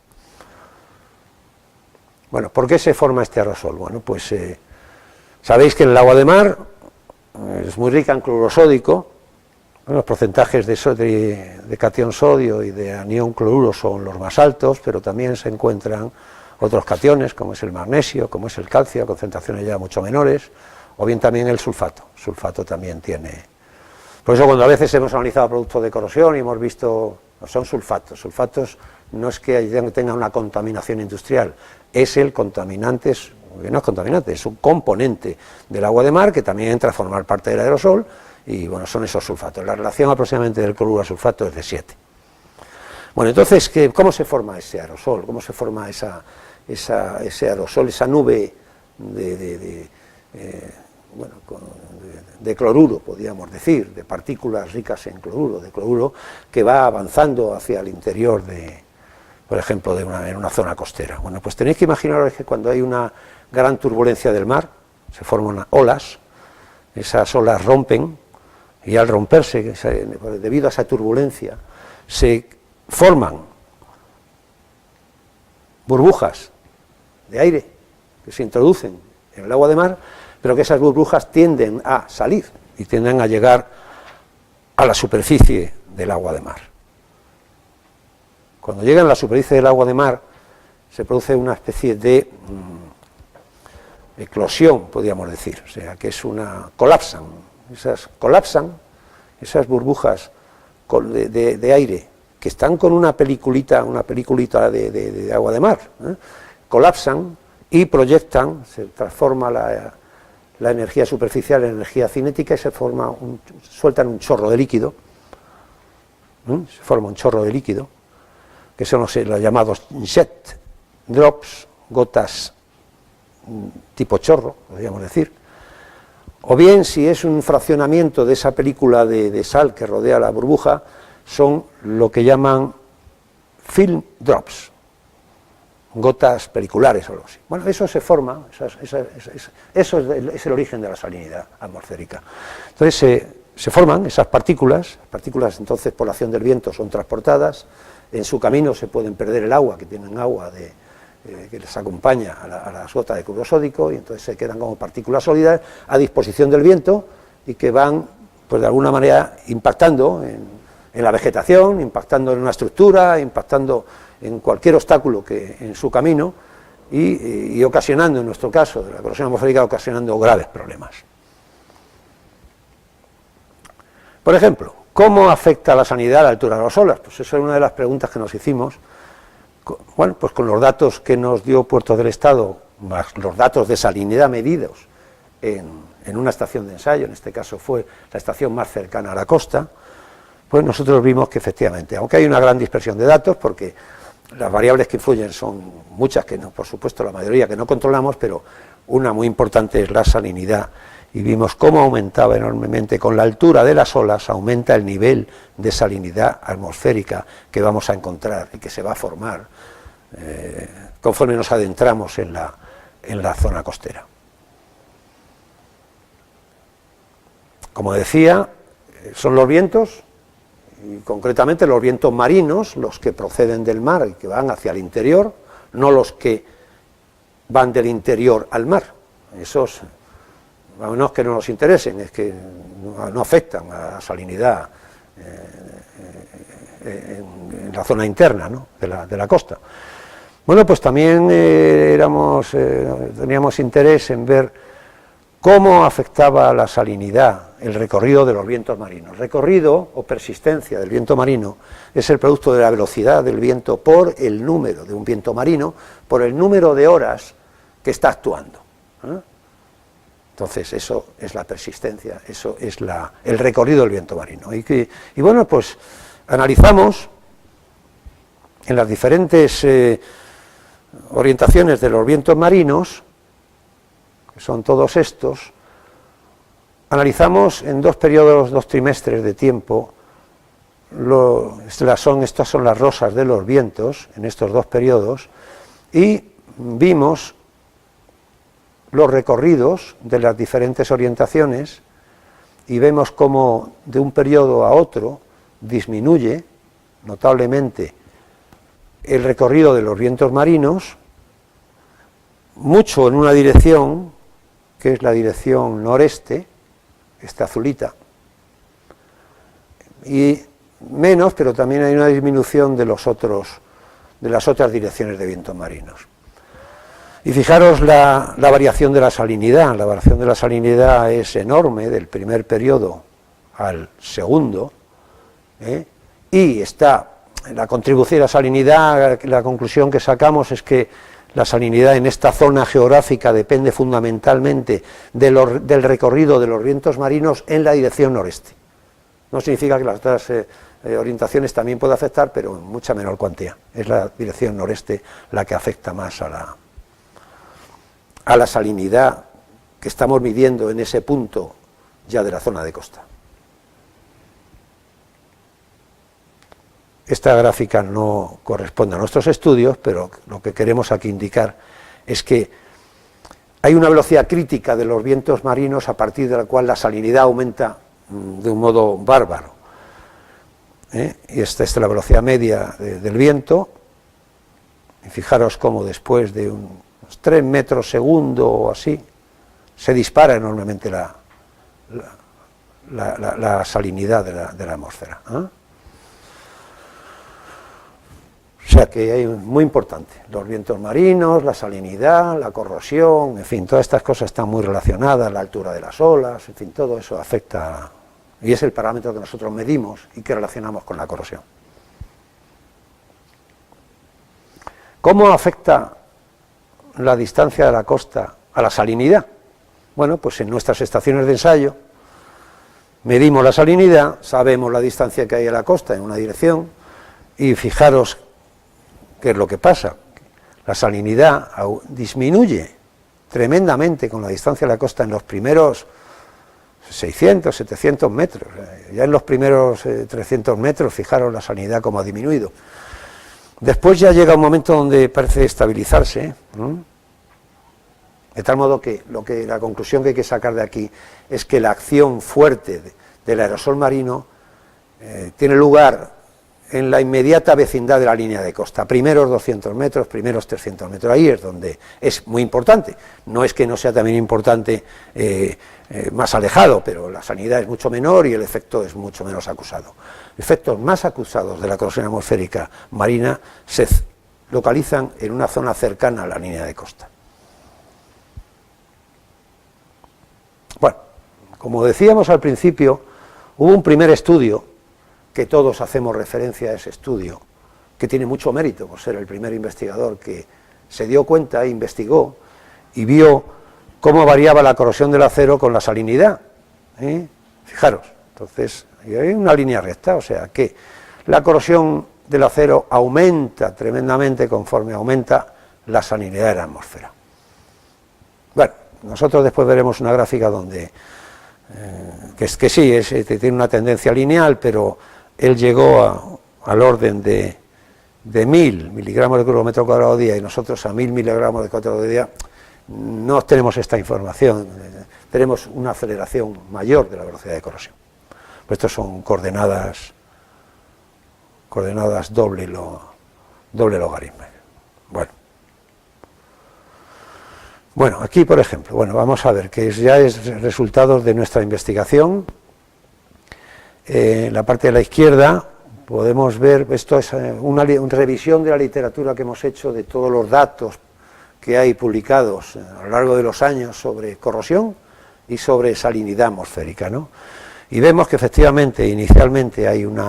Bueno, ¿por qué se forma este aerosol? Bueno, pues sabéis que el agua de mar es muy rica en cloruro sódico. Los porcentajes de catión sodio y de anión cloruro son los más altos, pero también se encuentran otros cationes, como es el magnesio, como es el calcio, a concentraciones ya mucho menores, o bien también el sulfato. El sulfato también tiene. Por eso cuando a veces hemos analizado productos de corrosión y hemos visto, son sulfatos. Sulfatos no es que tenga una contaminación industrial, es el contaminante, no es contaminante, es un componente del agua de mar que también entra a formar parte del aerosol, y bueno, son esos sulfatos. La relación aproximadamente del cloruro a sulfato es de 7. Bueno, entonces, ¿cómo se forma ese aerosol? ¿Cómo se forma ese aerosol, esa nube de cloruro, podríamos decir, de partículas ricas en cloruro, de cloruro que va avanzando hacia el interior por ejemplo, en una zona costera? Bueno, pues tenéis que imaginaros que cuando hay una gran turbulencia del mar, se forman olas, esas olas rompen, y al romperse, debido a esa turbulencia, se forman burbujas de aire que se introducen en el agua de mar, pero que esas burbujas tienden a salir y tienden a llegar a la superficie del agua de mar. Cuando llegan a la superficie del agua de mar, se produce una especie de eclosión, podríamos decir, o sea, que es colapsan esas burbujas de aire, que están con una peliculita de agua de mar, colapsan y proyectan, se transforma la energía superficial en energía cinética y sueltan un chorro de líquido, se forma un chorro de líquido, que son los llamados jet drops, gotas tipo chorro, podríamos decir, o bien, si es un fraccionamiento de esa película de sal que rodea la burbuja, son lo que llaman film drops. gotas periculares o algo así. Bueno, eso se forma, eso es el origen de la salinidad atmosférica. Entonces se forman esas partículas entonces por la acción del viento son transportadas, en su camino se pueden perder el agua, que tienen agua que les acompaña a las gotas de cloruro sódico, y entonces se quedan como partículas sólidas a disposición del viento y que van, pues de alguna manera, impactando en la vegetación, impactando en una estructura, impactando en cualquier obstáculo que en su camino y ocasionando, en nuestro caso, de la corrosión atmosférica, ocasionando graves problemas. Por ejemplo, ¿cómo afecta la sanidad la altura de las olas? Pues esa es una de las preguntas que nos hicimos. Bueno, pues con los datos que nos dio Puertos del Estado, más los datos de salinidad medidos en una estación de ensayo, en este caso fue la estación más cercana a la costa, pues nosotros vimos que efectivamente, aunque hay una gran dispersión de datos, porque las variables que influyen son muchas, que no, por supuesto la mayoría que no controlamos, pero una muy importante es la salinidad, y vimos cómo aumentaba enormemente, con la altura de las olas aumenta el nivel de salinidad atmosférica que vamos a encontrar y que se va a formar conforme nos adentramos en la zona costera. Como decía, son los vientos, y concretamente los vientos marinos, los que proceden del mar y que van hacia el interior, no los que van del interior al mar. Esos, no es que no nos interesen, es que no afectan a la salinidad en la zona interna, ¿no?, de la costa. Bueno, pues también teníamos interés en ver cómo afectaba la salinidad el recorrido de los vientos marinos. Recorrido o persistencia del viento marino es el producto de la velocidad del viento por el número de un viento marino, por el número de horas que está actuando. Entonces eso es la persistencia, eso es el recorrido del viento marino. Y bueno, pues analizamos en las diferentes orientaciones de los vientos marinos, que son todos estos, analizamos en dos periodos, 2 trimestres de tiempo, estas son las rosas de los vientos, en estos 2 periodos, y vimos los recorridos de las diferentes orientaciones, y vemos cómo de un periodo a otro disminuye notablemente el recorrido de los vientos marinos, mucho en una dirección, que es la dirección noreste, esta azulita, y menos, pero también hay una disminución de las otras direcciones de vientos marinos. Y fijaros la variación de la salinidad. La variación de la salinidad es enorme, del primer periodo al segundo, y está la contribución de la salinidad, la conclusión que sacamos es que la salinidad en esta zona geográfica depende fundamentalmente del recorrido de los vientos marinos en la dirección noreste. No significa que las otras orientaciones también puedan afectar, pero en mucha menor cuantía. Es la dirección noreste la que afecta más a la salinidad que estamos midiendo en ese punto ya de la zona de costa. Esta gráfica no corresponde a nuestros estudios, pero lo que queremos aquí indicar es que hay una velocidad crítica de los vientos marinos a partir de la cual la salinidad aumenta de un modo bárbaro. Y esta es la velocidad media del viento, y fijaros cómo después de unos 3 metros segundo o así, se dispara enormemente la salinidad de la atmósfera. O sea que es muy importante, los vientos marinos, la salinidad, la corrosión, en fin, todas estas cosas están muy relacionadas, la altura de las olas, en fin, todo eso afecta, y es el parámetro que nosotros medimos y que relacionamos con la corrosión. ¿Cómo afecta la distancia de la costa a la salinidad? Bueno, pues en nuestras estaciones de ensayo medimos la salinidad, sabemos la distancia que hay a la costa en una dirección, y fijaros qué es lo que pasa. La salinidad disminuye tremendamente con la distancia de la costa en los primeros 600, 700 metros. Ya en los primeros 300 metros, fijaros la salinidad como ha disminuido. Después ya llega un momento donde parece estabilizarse, ¿no? De tal modo que la conclusión que hay que sacar de aquí es que la acción fuerte del aerosol marino tiene lugar en la inmediata vecindad de la línea de costa, primeros 200 metros, primeros 300 metros, ahí es donde es muy importante. No es que no sea también importante más alejado, pero la salinidad es mucho menor y el efecto es mucho menos acusado. Efectos más acusados de la corrosión atmosférica marina se localizan en una zona cercana a la línea de costa. Bueno, como decíamos al principio, hubo un primer estudio, que todos hacemos referencia a ese estudio, que tiene mucho mérito por ser el primer investigador que se dio cuenta, investigó y vio cómo variaba la corrosión del acero con la salinidad. Fijaros, entonces hay una línea recta, o sea que la corrosión del acero aumenta tremendamente conforme aumenta la salinidad de la atmósfera. Bueno, nosotros después veremos una gráfica donde, que sí, tiene una tendencia lineal, pero él llegó al orden de 1000 miligramos de kilómetro cuadrado día y nosotros a 1000 miligramos de cuadrado día. No tenemos esta información, tenemos una aceleración mayor de la velocidad de corrosión. Pues estos son coordenadas doble logaritmo. Bueno, aquí por ejemplo, vamos a ver que ya es resultados de nuestra investigación. En la parte de la izquierda podemos ver, esto es una revisión de la literatura que hemos hecho de todos los datos que hay publicados a lo largo de los años sobre corrosión y sobre salinidad atmosférica, ¿no? Y vemos que efectivamente inicialmente hay un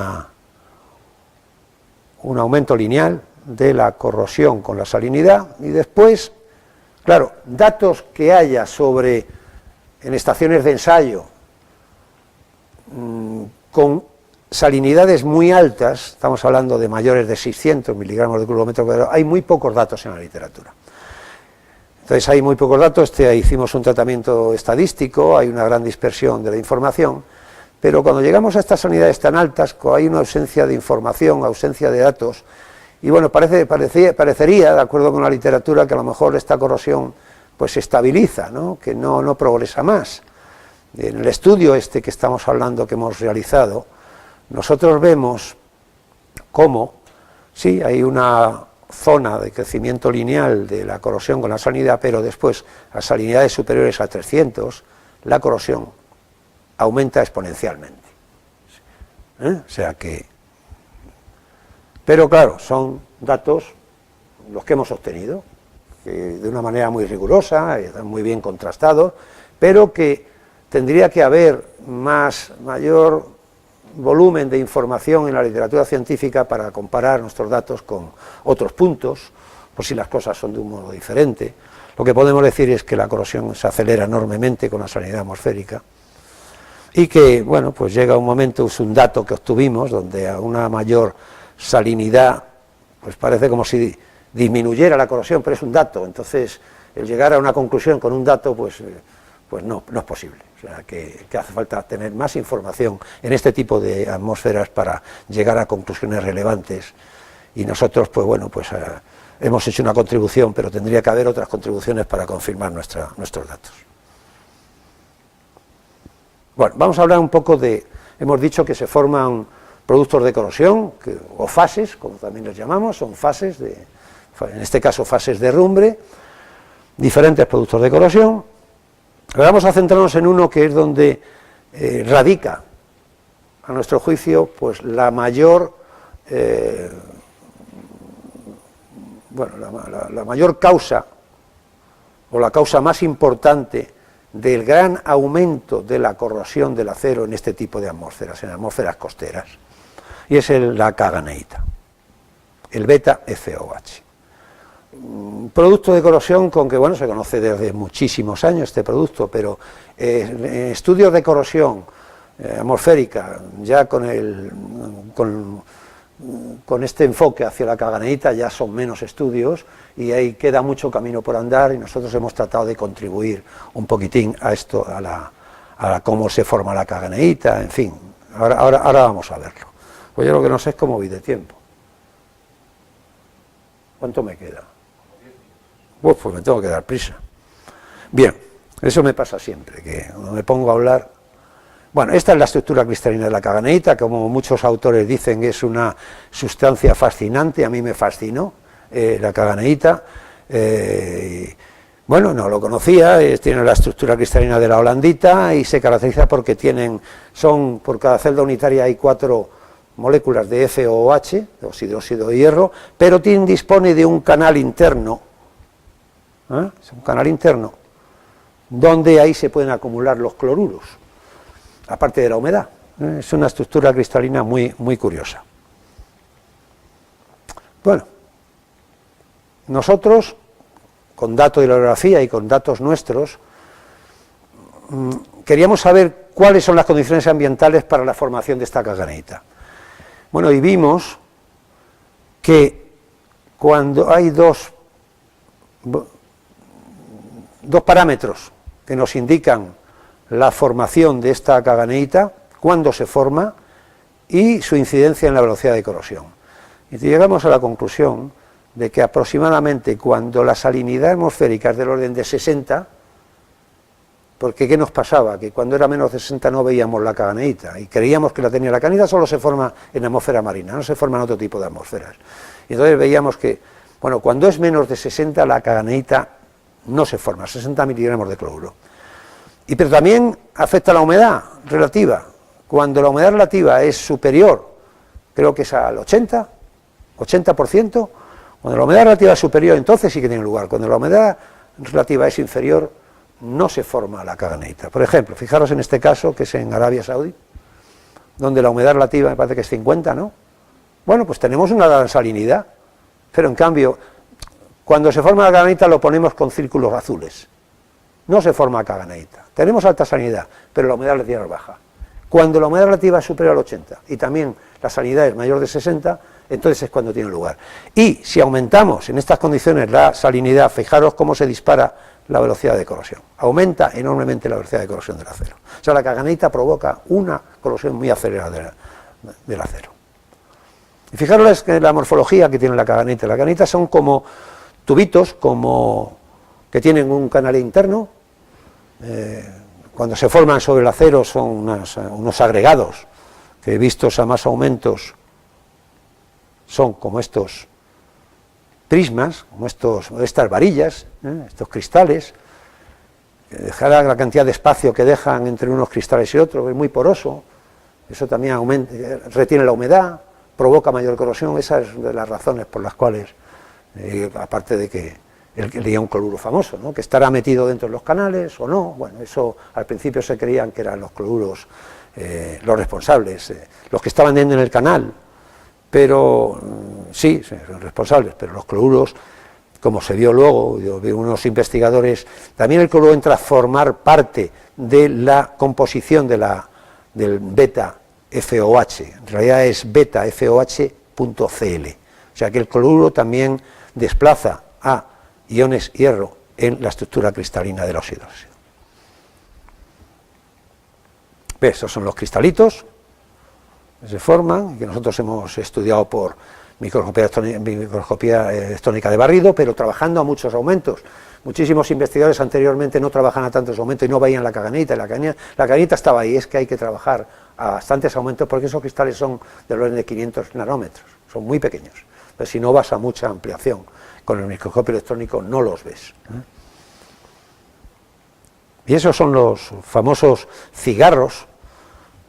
aumento lineal de la corrosión con la salinidad y después, claro, datos que haya en estaciones de ensayo con salinidades muy altas, estamos hablando de mayores de 600 miligramos de kilómetro cuadrado, hay muy pocos datos en la literatura. Entonces hay muy pocos datos, hicimos un tratamiento estadístico, hay una gran dispersión de la información, pero cuando llegamos a estas salinidades tan altas, hay una ausencia de información, ausencia de datos, y bueno, parecería, de acuerdo con la literatura, que a lo mejor esta corrosión pues se estabiliza, ¿no? Que no progresa más. En el estudio que estamos hablando, que hemos realizado, nosotros vemos cómo, sí, hay una zona de crecimiento lineal de la corrosión con la salinidad, pero después, a salinidades superiores a 300, la corrosión aumenta exponencialmente. O sea que... Pero claro, son datos los que hemos obtenido, de una manera muy rigurosa, están muy bien contrastados, pero que tendría que haber mayor volumen de información en la literatura científica para comparar nuestros datos con otros puntos, por si las cosas son de un modo diferente. Lo que podemos decir es que la corrosión se acelera enormemente con la salinidad atmosférica y que, bueno, pues llega un momento, es un dato que obtuvimos, donde a una mayor salinidad, pues parece como si disminuyera la corrosión, pero es un dato, entonces el llegar a una conclusión con un dato, pues no es posible. O sea, que hace falta tener más información en este tipo de atmósferas para llegar a conclusiones relevantes. Y nosotros, pues bueno, hemos hecho una contribución, pero tendría que haber otras contribuciones para confirmar nuestros datos. Bueno, vamos a hablar un poco hemos dicho que se forman productos de corrosión, o fases, como también les llamamos, son fases, en este caso fases de herrumbre, diferentes productos de corrosión. Ahora vamos a centrarnos en uno que es donde radica, a nuestro juicio, pues la mayor la mayor causa, o la causa más importante del gran aumento de la corrosión del acero en este tipo de atmósferas, en atmósferas costeras, y es la kaganeita, el beta-FOH. Un producto de corrosión con que, bueno, se conoce desde muchísimos años este producto, pero estudios de corrosión atmosférica, ya con este enfoque hacia la kaganeita, ya son menos estudios y ahí queda mucho camino por andar, y nosotros hemos tratado de contribuir un poquitín a esto, a cómo se forma la kaganeita, en fin, ahora vamos a verlo. Pues yo lo que no sé es cómo voy de tiempo. ¿Cuánto me queda? Pues me tengo que dar prisa. Bien, eso me pasa siempre, que cuando me pongo a hablar... Bueno, esta es la estructura cristalina de la caganeita, como muchos autores dicen, es una sustancia fascinante, a mí me fascinó la caganeita. Bueno, no lo conocía, tiene la estructura cristalina de la holandita y se caracteriza porque por cada celda unitaria hay 4 moléculas de FOH, de hidróxido de hierro, pero dispone de un canal interno, es un canal interno, donde ahí se pueden acumular los cloruros, aparte de la humedad. Es una estructura cristalina muy, muy curiosa. Bueno, nosotros, con datos de la orografía y con datos nuestros, queríamos saber cuáles son las condiciones ambientales para la formación de esta caganeita. Bueno, y vimos que cuando hay dos parámetros que nos indican la formación de esta caganeita, cuándo se forma y su incidencia en la velocidad de corrosión. Y llegamos a la conclusión de que aproximadamente cuando la salinidad atmosférica es del orden de 60, porque ¿qué nos pasaba? Que cuando era menos de 60 no veíamos la caganeita y creíamos que la tenía. La caganeita solo se forma en atmósfera marina, no se forma en otro tipo de atmósferas. Y entonces veíamos que, bueno, cuando es menos de 60 la caganeita no se forma, 60 miligramos de cloruro. Pero también afecta la humedad relativa. Cuando la humedad relativa es superior, creo que es al 80%, cuando la humedad relativa es superior, entonces sí que tiene lugar. Cuando la humedad relativa es inferior, no se forma la caganeita. Por ejemplo, fijaros en este caso, que es en Arabia Saudí, donde la humedad relativa me parece que es 50, ¿no? Bueno, pues tenemos una gran salinidad, pero en cambio, cuando se forma la caganeita lo ponemos con círculos azules. No se forma caganeita. Tenemos alta salinidad, pero la humedad relativa es baja. Cuando la humedad relativa es superior al 80 y también la salinidad es mayor de 60, entonces es cuando tiene lugar. Y si aumentamos en estas condiciones la salinidad, fijaros cómo se dispara la velocidad de corrosión. Aumenta enormemente la velocidad de corrosión del acero. O sea, la caganeita provoca una corrosión muy acelerada del acero. Y fijaros que la morfología que tiene la caganeita. La caganeita son como tubitos, que tienen un canal interno. Cuando se forman sobre el acero son unos agregados que, vistos a más aumentos, son como estos prismas, como estas varillas, estos cristales. Dejar la cantidad de espacio que dejan entre unos cristales y otros es muy poroso. Eso también retiene la humedad, provoca mayor corrosión. Esa es de las razones por las cuales, aparte de que leía un cloruro famoso, ¿no?, que estará metido dentro de los canales o no. Bueno, eso al principio se creían que eran los cloruros los responsables, los que estaban dentro en el canal, pero sí, son responsables, pero los cloruros, como se vio luego, yo vi unos investigadores, también el cloruro entra a formar parte de la composición del beta FOH, en realidad es beta FOH.Cl, o sea que el cloruro también desplaza a iones hierro en la estructura cristalina del óxido. ¿Ves? Estos son los cristalitos que se forman y que nosotros hemos estudiado por microscopía electrónica de barrido, pero trabajando a muchos aumentos. Muchísimos investigadores anteriormente no trabajan a tantos aumentos y no veían la caganeita. La caganeita estaba ahí, es que hay que trabajar a bastantes aumentos porque esos cristales son del orden de 500 nanómetros, son muy pequeños. Pero si no vas a mucha ampliación, con el microscopio electrónico no los ves. Y esos son los famosos cigarros,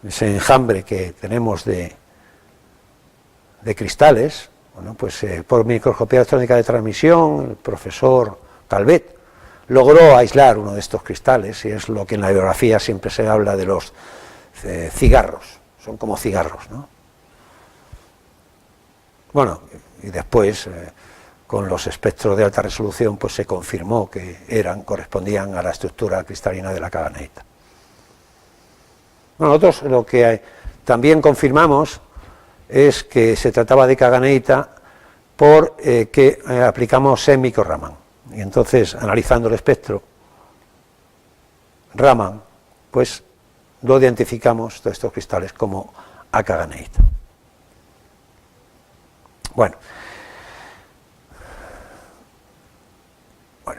ese enjambre que tenemos de cristales. Bueno, pues por microscopía electrónica de transmisión, el profesor Calvet logró aislar uno de estos cristales, y es lo que en la bibliografía siempre se habla de los cigarros, son como cigarros, ¿no? Bueno, y después, con los espectros de alta resolución, pues se confirmó que correspondían a la estructura cristalina de la caganeita. Bueno, nosotros lo que también confirmamos es que se trataba de caganeita porque aplicamos sémico Raman. Y entonces, analizando el espectro Raman, pues lo identificamos, todos estos cristales, como acaganeita. Bueno,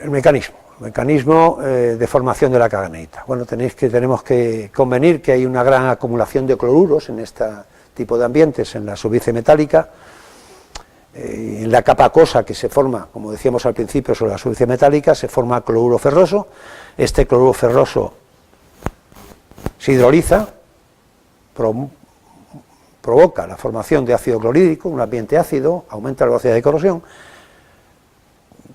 El mecanismo de formación de la caganeita. Bueno, tenemos que convenir que hay una gran acumulación de cloruros en este tipo de ambientes, en la superficie metálica, en la capa acosa que se forma, como decíamos al principio, sobre la superficie metálica, se forma cloruro ferroso. Este cloruro ferroso se hidroliza, provoca la formación de ácido clorhídrico, un ambiente ácido, aumenta la velocidad de corrosión,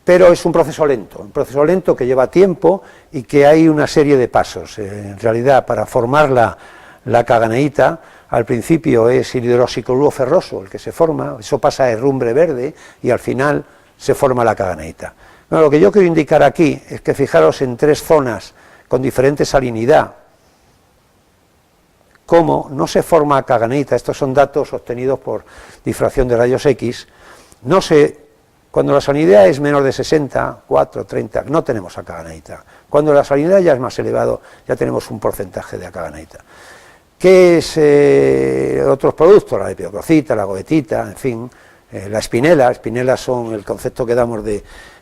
pero es un proceso lento que lleva tiempo y que hay una serie de pasos. En realidad, para formar la caganeita, al principio es el hidroxicloruro ferroso el que se forma, eso pasa a herrumbre verde y al final se forma la caganeita. Bueno, lo que yo quiero indicar aquí es que fijaros en 3 zonas con diferente salinidad, cómo no se forma caganeita. Estos son datos obtenidos por difracción de rayos X, cuando la salinidad es menor de 60, 4, 30, no tenemos acaganeita. Cuando la salinidad ya es más elevado, ya tenemos un porcentaje de acaganeita. ¿Qué es otros productos? La lepidocrocita, la goetita, en fin, la espinela. Espinelas son el concepto que damos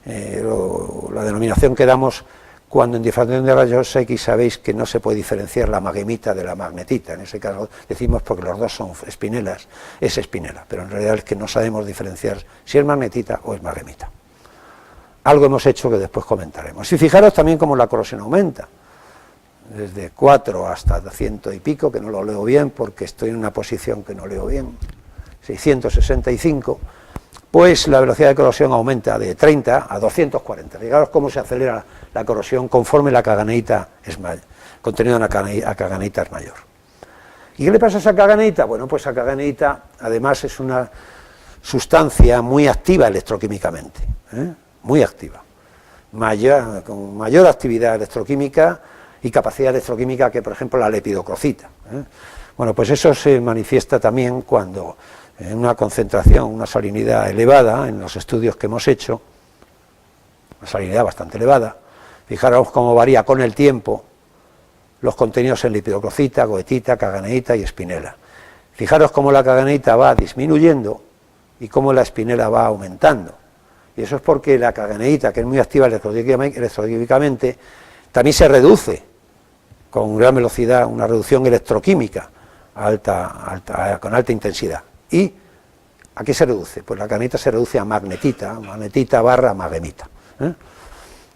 la denominación que damos cuando en difracción de rayos X sabéis que no se puede diferenciar la maghemita de la magnetita. En ese caso decimos porque los dos son espinelas, es espinela, pero en realidad es que no sabemos diferenciar si es magnetita o es maghemita. Algo hemos hecho que después comentaremos. Y fijaros también cómo la corrosión aumenta, desde 4 hasta 100 y pico, que no lo leo bien porque estoy en una posición que no leo bien, 665, pues la velocidad de corrosión aumenta de 30 a 240. Fijaros cómo se acelera la corrosión conforme la caganeita es mayor, contenido en la caganeita es mayor. ¿Y qué le pasa a esa caganeita? Bueno, pues esa caganeita además es una sustancia muy activa electroquímicamente, muy activa, con mayor actividad electroquímica y capacidad electroquímica que, por ejemplo, la lepidocrocita. Bueno, pues eso se manifiesta también cuando en una concentración, una salinidad elevada, en los estudios que hemos hecho, una salinidad bastante elevada, fijaros cómo varía con el tiempo los contenidos en lepidocrocita, goetita, caganeita y espinela. Fijaros cómo la caganeita va disminuyendo y cómo la espinela va aumentando. Y eso es porque la caganeita, que es muy activa electroquímicamente, también se reduce con gran velocidad, una reducción electroquímica con alta intensidad. ¿Y a qué se reduce? Pues la caganeita se reduce a magnetita barra maghemita.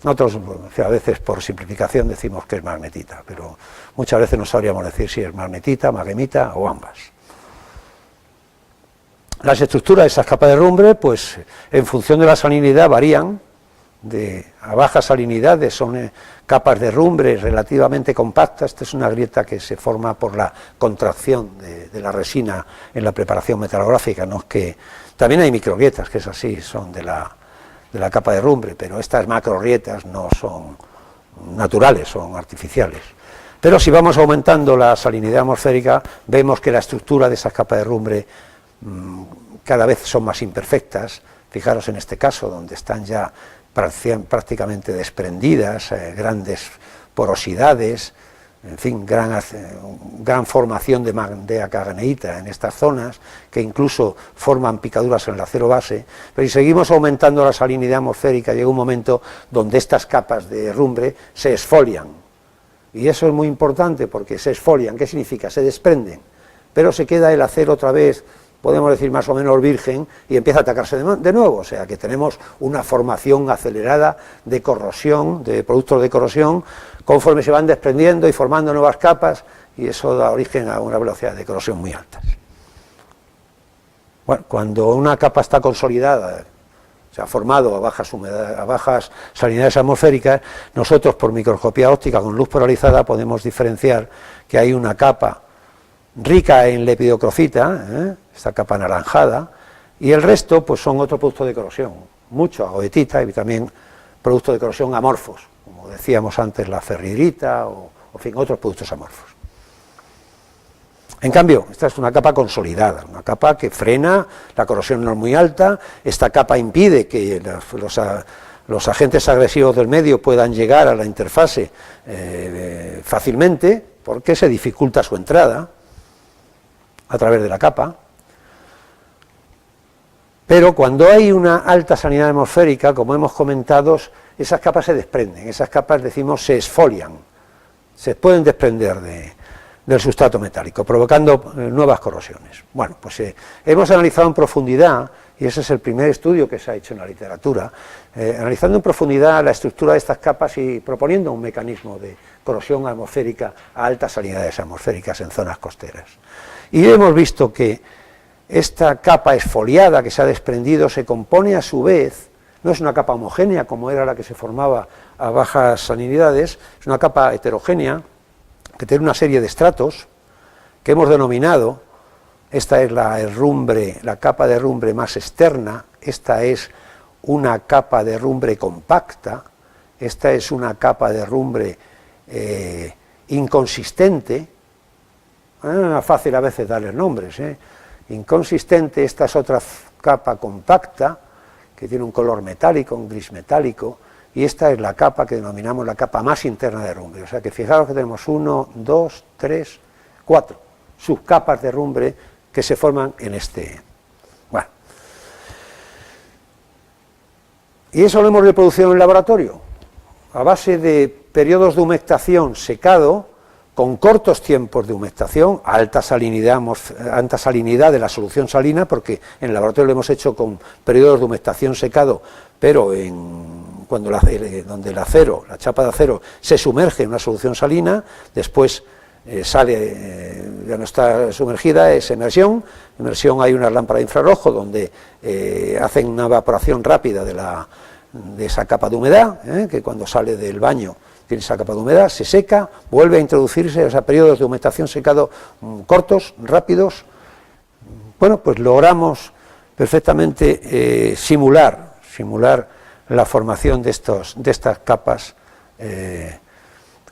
Nosotros a veces por simplificación decimos que es magnetita, pero muchas veces no sabríamos decir si es magnetita, maghemita o ambas. Las estructuras de esas capas de herrumbre, pues en función de la salinidad varían, a baja salinidad son capas de herrumbre relativamente compactas. Esta es una grieta que se forma por la contracción de la resina en la preparación metalográfica, ¿no? Que también hay microgrietas, que es así, son de la capa de herrumbre, pero estas macrogrietas no son naturales, son artificiales. Pero si vamos aumentando la salinidad atmosférica, vemos que la estructura de esas capas de herrumbre cada vez son más imperfectas. Fijaros en este caso, donde están ya prácticamente desprendidas, grandes porosidades, en fin, gran formación de caganeita en estas zonas, que incluso forman picaduras en el acero base. Pero si seguimos aumentando la salinidad atmosférica, llega un momento donde estas capas de herrumbre se esfolian. Y eso es muy importante porque se esfolian. ¿Qué significa? Se desprenden, pero se queda el acero otra vez, podemos decir más o menos virgen, y empieza a atacarse de nuevo. O sea que tenemos una formación acelerada de corrosión, de productos de corrosión, conforme se van desprendiendo y formando nuevas capas, y eso da origen a una velocidad de corrosión muy altas. Bueno, cuando una capa está consolidada, se ha formado a bajas salinidades atmosféricas, nosotros por microscopía óptica con luz polarizada podemos diferenciar que hay una capa rica en lepidocrocita, esta capa anaranjada, y el resto pues son otros productos de corrosión, mucho goetita y también productos de corrosión amorfos, como decíamos antes, la ferridrita o en fin, otros productos amorfos. En cambio, esta es una capa consolidada, una capa que frena, la corrosión no es muy alta, esta capa impide que los agentes agresivos del medio puedan llegar a la interfase fácilmente, porque se dificulta su entrada a través de la capa. Pero cuando hay una alta salinidad atmosférica, como hemos comentado, esas capas se desprenden, esas capas, decimos, se esfolian, se pueden desprender del sustrato metálico, provocando nuevas corrosiones. Bueno, pues hemos analizado en profundidad, y ese es el primer estudio que se ha hecho en la literatura, analizando en profundidad la estructura de estas capas y proponiendo un mecanismo de corrosión atmosférica a altas salinidades atmosféricas en zonas costeras. Y hemos visto que esta capa esfoliada que se ha desprendido se compone a su vez, no es una capa homogénea como era la que se formaba a bajas salinidades, es una capa heterogénea que tiene una serie de estratos que hemos denominado, esta es la herrumbre, la capa de herrumbre más externa, esta es una capa de herrumbre compacta, esta es una capa de herrumbre inconsistente, fácil a veces darles nombres, inconsistente, esta es otra capa compacta, que tiene un color metálico, un gris metálico, y esta es la capa que denominamos la capa más interna de herrumbre. O sea que fijaros que tenemos 1, 2, 3, 4 subcapas de herrumbre que se forman en este. Bueno. Y eso lo hemos reproducido en el laboratorio, a base de periodos de humectación secado, con cortos tiempos de humectación, alta salinidad de la solución salina, porque en el laboratorio lo hemos hecho con periodos de humectación secado, pero donde el acero, la chapa de acero, se sumerge en una solución salina, después sale, ya no está sumergida, es emersión. En emersión hay una lámpara de infrarrojo donde hacen una evaporación rápida de esa capa de humedad, que cuando sale del baño tiene esa capa de humedad, se seca, vuelve a introducirse, o sea, periodos de humectación secado cortos, rápidos. Bueno, pues logramos perfectamente simular la formación de estas capas que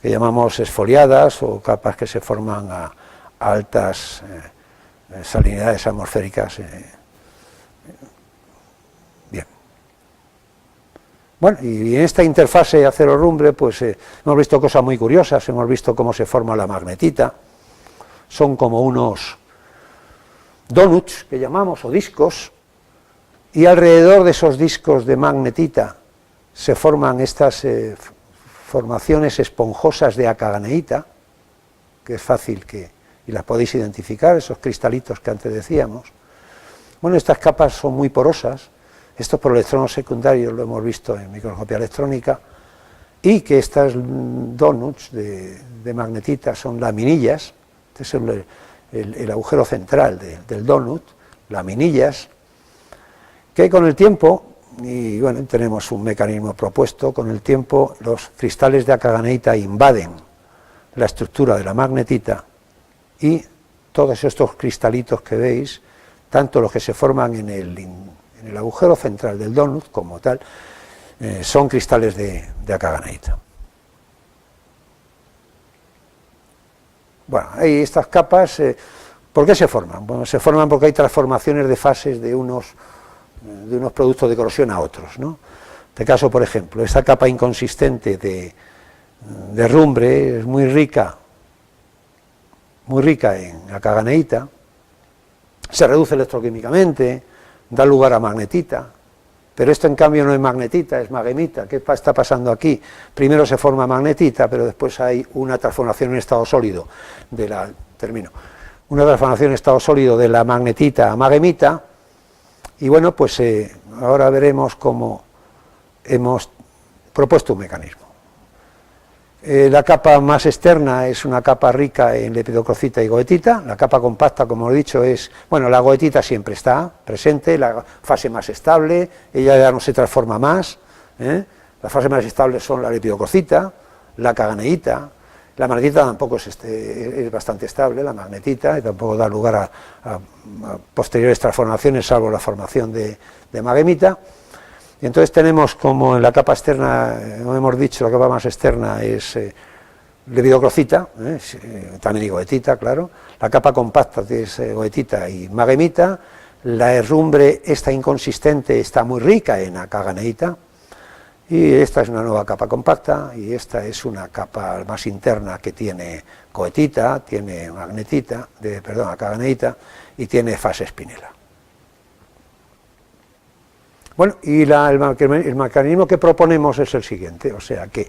llamamos esfoliadas, o capas que se forman a altas salinidades atmosféricas. Bien. Bueno, y en esta interfase acero-herrumbre pues hemos visto cosas muy curiosas, hemos visto cómo se forma la magnetita, son como unos donuts que llamamos, o discos, y alrededor de esos discos de magnetita se forman estas formaciones esponjosas de acaganeíta, que es fácil y las podéis identificar, esos cristalitos que antes decíamos. Bueno, estas capas son muy porosas, estos por electrones secundarios lo hemos visto en microscopía electrónica, y que estas donuts de magnetita son laminillas, este es el agujero central del donut, laminillas, que con el tiempo, y bueno, tenemos un mecanismo propuesto, con el tiempo los cristales de acaganeíta invaden la estructura de la magnetita, y todos estos cristalitos que veis, tanto los que se forman en el agujero central del donut como tal, son cristales de acaganeíta. Bueno, hay estas capas, ¿por qué se forman? Bueno, se forman porque hay transformaciones de fases de unos productos de corrosión a otros, ¿no? En este caso, por ejemplo, esta capa inconsistente de herrumbre es muy rica en acaganeíta, se reduce electroquímicamente, da lugar a magnetita, pero esto en cambio no es magnetita, es magemita. ¿Qué está pasando aquí? Primero se forma magnetita, pero después hay una transformación en estado sólido una transformación en estado sólido de la magnetita a magemita. Y bueno, pues ahora veremos cómo hemos propuesto un mecanismo. La capa más externa es una capa rica en lepidocrocita y goetita. La capa compacta, como he dicho, la goetita siempre está presente, la fase más estable, ella ya no se transforma más. Las fases más estables son la lepidocrocita, la acaganeíta. La magnetita tampoco es bastante estable, la magnetita, y tampoco da lugar a posteriores transformaciones, salvo la formación de magemita. Y entonces tenemos como en la capa externa, como hemos dicho, la capa más externa es lepidocrocita, también y goetita, claro. La capa compacta es goetita y magemita. La herrumbre, esta inconsistente, está muy rica en acaganeíta. Y esta es una nueva capa compacta, y esta es una capa más interna que tiene goetita, tiene acaganeíta, y tiene fase espinela. Bueno, y el mecanismo que proponemos es el siguiente, o sea que,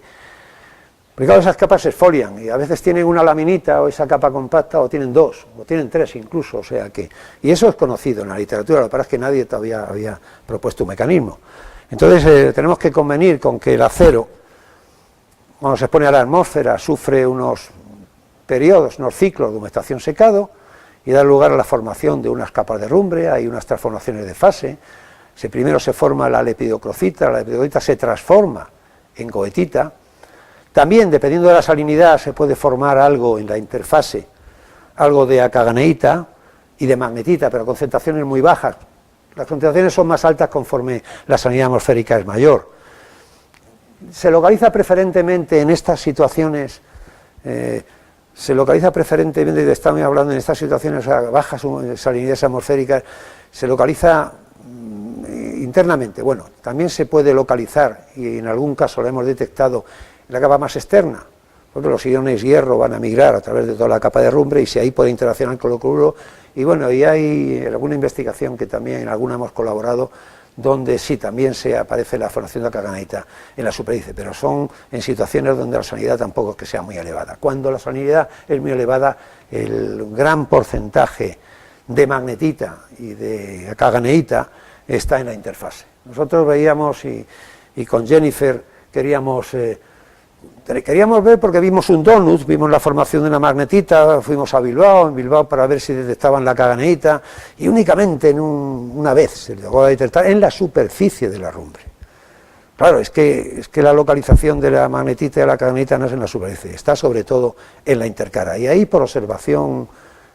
porque esas capas se exfolian y a veces tienen una laminita o esa capa compacta, o tienen dos, o tienen tres incluso, o sea que, y eso es conocido en la literatura, lo que pasa es que nadie todavía había propuesto un mecanismo. Entonces tenemos que convenir con que el acero, cuando se expone a la atmósfera, sufre unos periodos, unos ciclos de humectación-secado, y da lugar a la formación de unas capas de herrumbre, hay unas transformaciones de fase. Primero se forma la lepidocrocita, la lepidocrocita se transforma en goetita. También, dependiendo de la salinidad, se puede formar algo en la interfase, algo de acaganeita y de magnetita, pero concentraciones muy bajas. Las concentraciones son más altas conforme la salinidad atmosférica es mayor. Se localiza preferentemente en estas situaciones, estamos hablando en estas situaciones a bajas salinidades atmosféricas, se localiza internamente. Bueno, también se puede localizar, y en algún caso lo hemos detectado, en la capa más externa, porque los iones hierro van a migrar a través de toda la capa de herrumbre y si ahí puede interaccionar con el cloruro, y bueno, y hay alguna investigación que también en alguna hemos colaborado, donde sí también se aparece la formación de acaganeita en la superficie, pero son en situaciones donde la salinidad tampoco es que sea muy elevada. Cuando la salinidad es muy elevada, el gran porcentaje de magnetita y de acaganeita está en la interfase. Nosotros veíamos y con Jennifer queríamos ver, porque vimos un donut, vimos la formación de una magnetita, fuimos a Bilbao, para ver si detectaban la acaganeita, y únicamente una vez se llegó a detectar en la superficie de la herrumbre. Claro, es que la localización de la magnetita y de la acaganeita no es en la superficie, está sobre todo en la intercara, y ahí por observación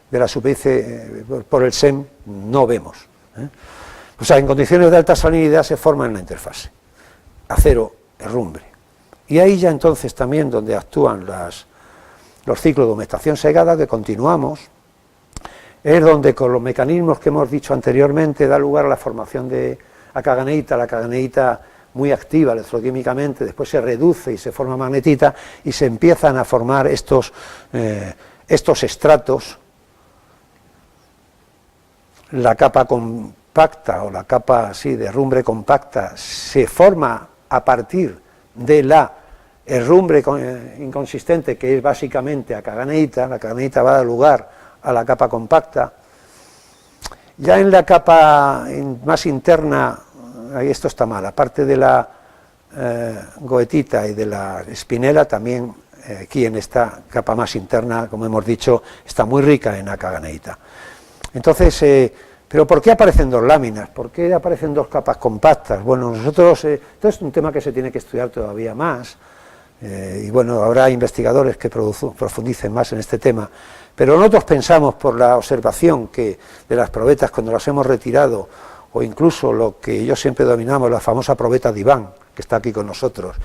de la superficie, por el SEM, no vemos. O sea, en condiciones de alta salinidad se forma en la interfase, acero, herrumbre. Y ahí ya entonces también donde actúan los ciclos de humectación segada, que continuamos, es donde con los mecanismos que hemos dicho anteriormente da lugar a la formación de acaganeita, la acaganeita muy activa electroquímicamente, después se reduce y se forma magnetita y se empiezan a formar estos estratos. La capa compacta o la capa así de herrumbre compacta se forma a partir de la herrumbre inconsistente, que es básicamente acaganeita. La acaganeita va a dar lugar a la capa compacta. Ya en la capa más interna, ahí esto está mal, aparte de la goetita y de la espinela, también aquí en esta capa más interna, como hemos dicho, está muy rica en acaganeita. Entonces, ¿pero por qué aparecen dos láminas? ¿Por qué aparecen dos capas compactas? Bueno, nosotros, esto es un tema que se tiene que estudiar todavía más, y bueno, habrá investigadores que profundicen más en este tema, pero nosotros pensamos, por la observación de las probetas cuando las hemos retirado, o incluso lo que yo siempre dominamos, la famosa probeta de Iván, que está aquí con nosotros,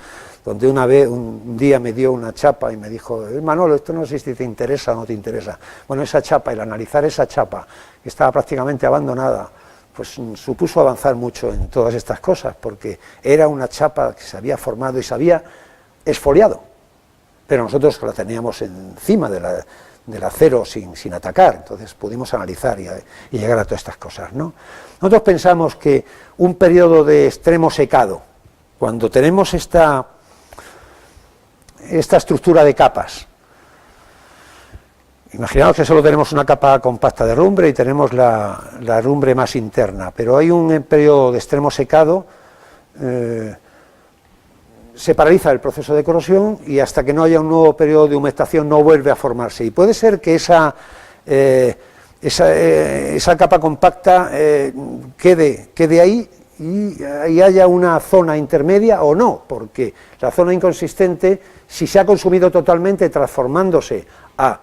donde un día me dio una chapa y me dijo: Manolo, esto no sé si te interesa o no te interesa. Bueno, esa chapa, el analizar esa chapa, que estaba prácticamente abandonada, pues supuso avanzar mucho en todas estas cosas, porque era una chapa que se había formado y se había exfoliado, pero nosotros la teníamos encima del acero sin atacar, entonces pudimos analizar y llegar a todas estas cosas, ¿no? Nosotros pensamos que un periodo de extremo secado, cuando tenemos esta estructura de capas, imaginaos que solo tenemos una capa compacta de herrumbre y tenemos la herrumbre más interna, pero hay un periodo de extremo secado, se paraliza el proceso de corrosión y hasta que no haya un nuevo periodo de humectación no vuelve a formarse, y puede ser que esa capa compacta quede ahí y haya una zona intermedia o no, porque la zona inconsistente, si se ha consumido totalmente transformándose a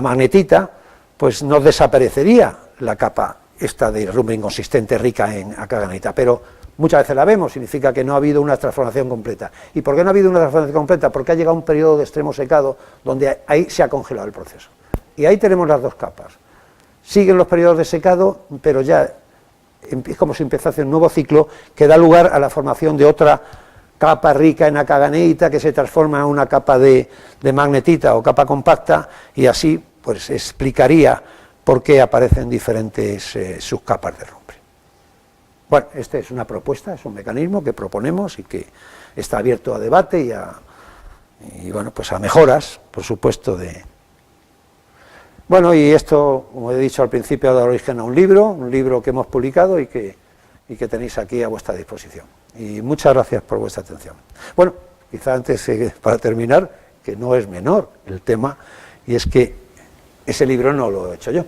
magnetita, pues nos desaparecería la capa esta de herrumbre inconsistente rica en acaganeita, pero muchas veces la vemos, significa que no ha habido una transformación completa. ¿Y por qué no ha habido una transformación completa? Porque ha llegado un periodo de extremo secado donde ahí se ha congelado el proceso. Y ahí tenemos las dos capas. Siguen los periodos de secado, pero ya es como si empezase un nuevo ciclo que da lugar a la formación de otra capa rica en acaganeita que se transforma en una capa de magnetita o capa compacta, y así pues explicaría por qué aparecen diferentes subcapas de herrumbre. Bueno, este es una propuesta, es un mecanismo que proponemos y que está abierto a debate y bueno, pues a mejoras, por supuesto, Bueno, y esto, como he dicho al principio, ha dado origen a un libro que hemos publicado y que tenéis aquí a vuestra disposición. Y muchas gracias por vuestra atención. Bueno, quizá antes, para terminar, que no es menor el tema, y es que ese libro no lo he hecho yo,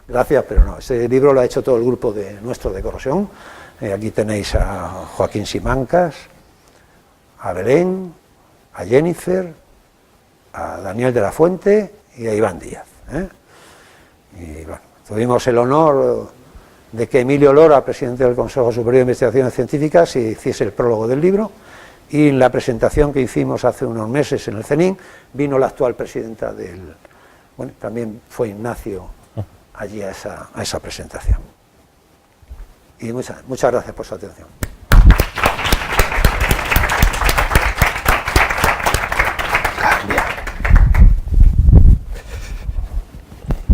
gracias, pero no, ese libro lo ha hecho todo el grupo nuestro de Corrosión. Aquí tenéis a Joaquín Simancas, a Belén, a Jennifer, a Daniel de la Fuente y a Iván Díaz. Y bueno, tuvimos el honor de que Emilio Lora, presidente del Consejo Superior de Investigaciones Científicas, hiciese el prólogo del libro, y en la presentación que hicimos hace unos meses en el CENIN vino la actual presidenta bueno, también fue Ignacio allí a esa presentación. Y muchas gracias por su atención.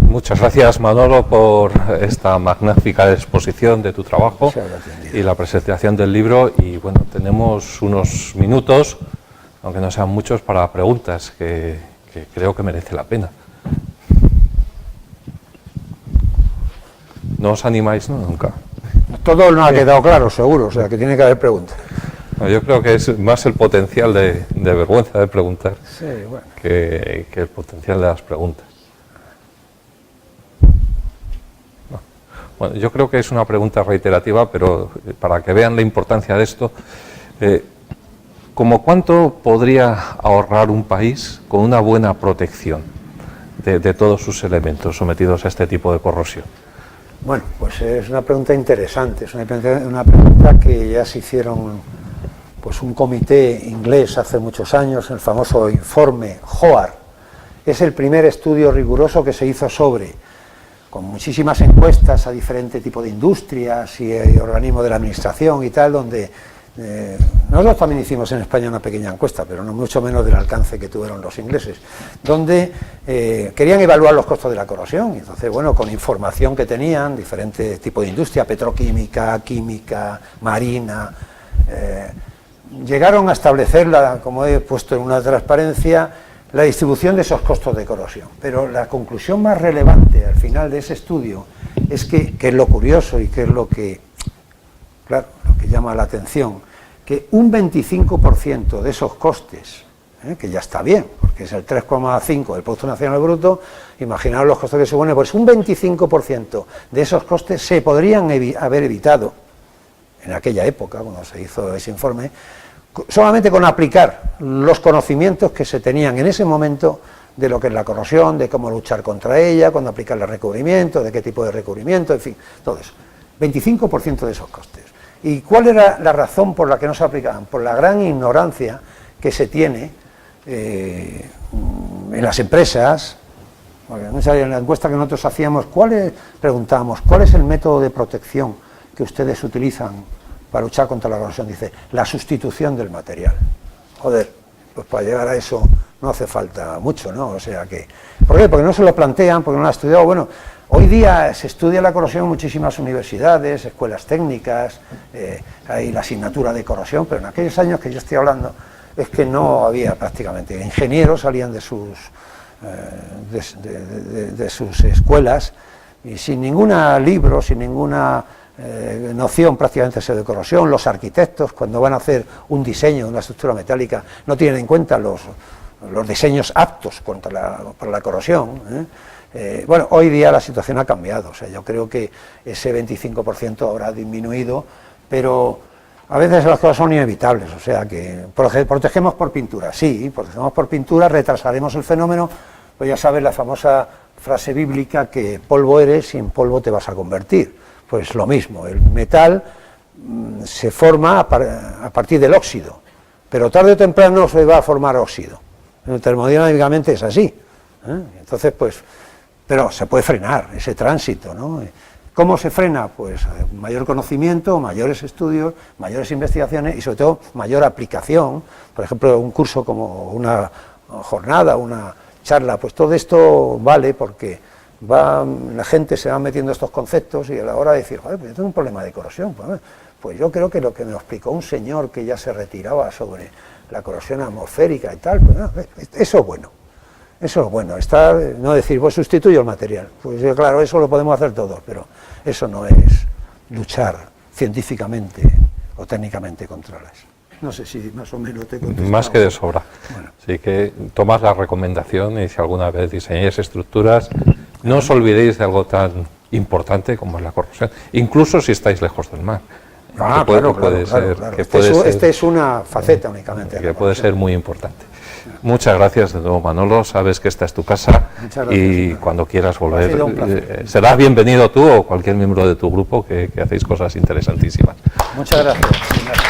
Muchas gracias, Manolo, por esta magnífica exposición de tu trabajo y la presentación del libro. Y bueno, tenemos unos minutos, aunque no sean muchos, para preguntas que creo que merece la pena. ¿No os animáis, no? Nunca. Todo no ha quedado claro, seguro, o sea que tiene que haber preguntas. No, yo creo que es más el potencial de vergüenza de preguntar, sí, bueno, que el potencial de las preguntas. No. Bueno, yo creo que es una pregunta reiterativa, pero para que vean la importancia de esto, ¿cómo cuánto podría ahorrar un país con una buena protección de todos sus elementos sometidos a este tipo de corrosión? Bueno, pues es una pregunta interesante, es una pregunta que ya se hicieron pues un comité inglés hace muchos años, el famoso informe HOAR. Es el primer estudio riguroso que se hizo con muchísimas encuestas a diferentes tipos de industrias y organismos de la administración y tal, donde nosotros también hicimos en España una pequeña encuesta, pero no mucho menos del alcance que tuvieron los ingleses, donde querían evaluar los costos de la corrosión. Y entonces, bueno, con información que tenían, diferentes tipos de industria, petroquímica, química, marina, llegaron a establecer, como he puesto en una transparencia, la distribución de esos costos de corrosión. Pero la conclusión más relevante al final de ese estudio es que es lo curioso y que es lo que, claro, lo que llama la atención, que un 25% de esos costes, que ya está bien, porque es el 3,5% del Producto Nacional Bruto, imaginaos los costos que supone, pues un 25% de esos costes se podrían haber evitado en aquella época, cuando se hizo ese informe, solamente con aplicar los conocimientos que se tenían en ese momento de lo que es la corrosión, de cómo luchar contra ella, cuándo aplicar el recubrimiento, de qué tipo de recubrimiento, en fin, todo eso. 25% de esos costes. ¿Y cuál era la razón por la que no se aplicaban? Por la gran ignorancia que se tiene en las empresas. En la encuesta que nosotros hacíamos, preguntábamos, ¿cuál es el método de protección que ustedes utilizan para luchar contra la corrosión? Dice, la sustitución del material. Joder, pues para llegar a eso no hace falta mucho, ¿no? O sea que, ¿por qué? Porque no se lo plantean, porque no lo han estudiado. Bueno, hoy día se estudia la corrosión en muchísimas universidades, escuelas técnicas, hay la asignatura de corrosión, pero en aquellos años que yo estoy hablando es que no había prácticamente. Ingenieros salían de sus escuelas y sin ningún libro, sin ninguna noción prácticamente de corrosión. Los arquitectos, cuando van a hacer un diseño de una estructura metálica, no tienen en cuenta los diseños aptos para la corrosión. Bueno, hoy día la situación ha cambiado, o sea, yo creo que ese 25% habrá disminuido, pero a veces las cosas son inevitables, o sea que protegemos por pintura, sí, protegemos por pintura, retrasaremos el fenómeno, pues ya sabes la famosa frase bíblica que polvo eres y en polvo te vas a convertir. Pues lo mismo, el metal se forma a partir del óxido, pero tarde o temprano se va a formar óxido. Termodinámicamente es así. Entonces, pues, pero se puede frenar ese tránsito, ¿no? ¿Cómo se frena? Pues mayor conocimiento, mayores estudios, mayores investigaciones y sobre todo mayor aplicación. Por ejemplo, un curso como una jornada, una charla, pues todo esto vale porque la gente se va metiendo estos conceptos y a la hora de decir, joder, pues yo tengo un problema de corrosión, pues yo creo que lo que me explicó un señor que ya se retiraba sobre la corrosión atmosférica y tal, pues no, eso es bueno. Eso es bueno, no decir, pues sustituyo el material. Pues claro, eso lo podemos hacer todos, pero eso no es luchar científicamente o técnicamente contra eso. No sé si más o menos te he contestado. Más que de sobra. Bueno. Así que tomas la recomendación y si alguna vez diseñáis estructuras, no os olvidéis de algo tan importante como es la corrosión, incluso si estáis lejos del mar. Claro. Esta es una faceta únicamente. Que puede ser muy importante. Muchas gracias de nuevo, Manolo. Sabes que esta es tu casa y cuando quieras volver, serás bienvenido tú o cualquier miembro de tu grupo que hacéis cosas interesantísimas. Muchas gracias.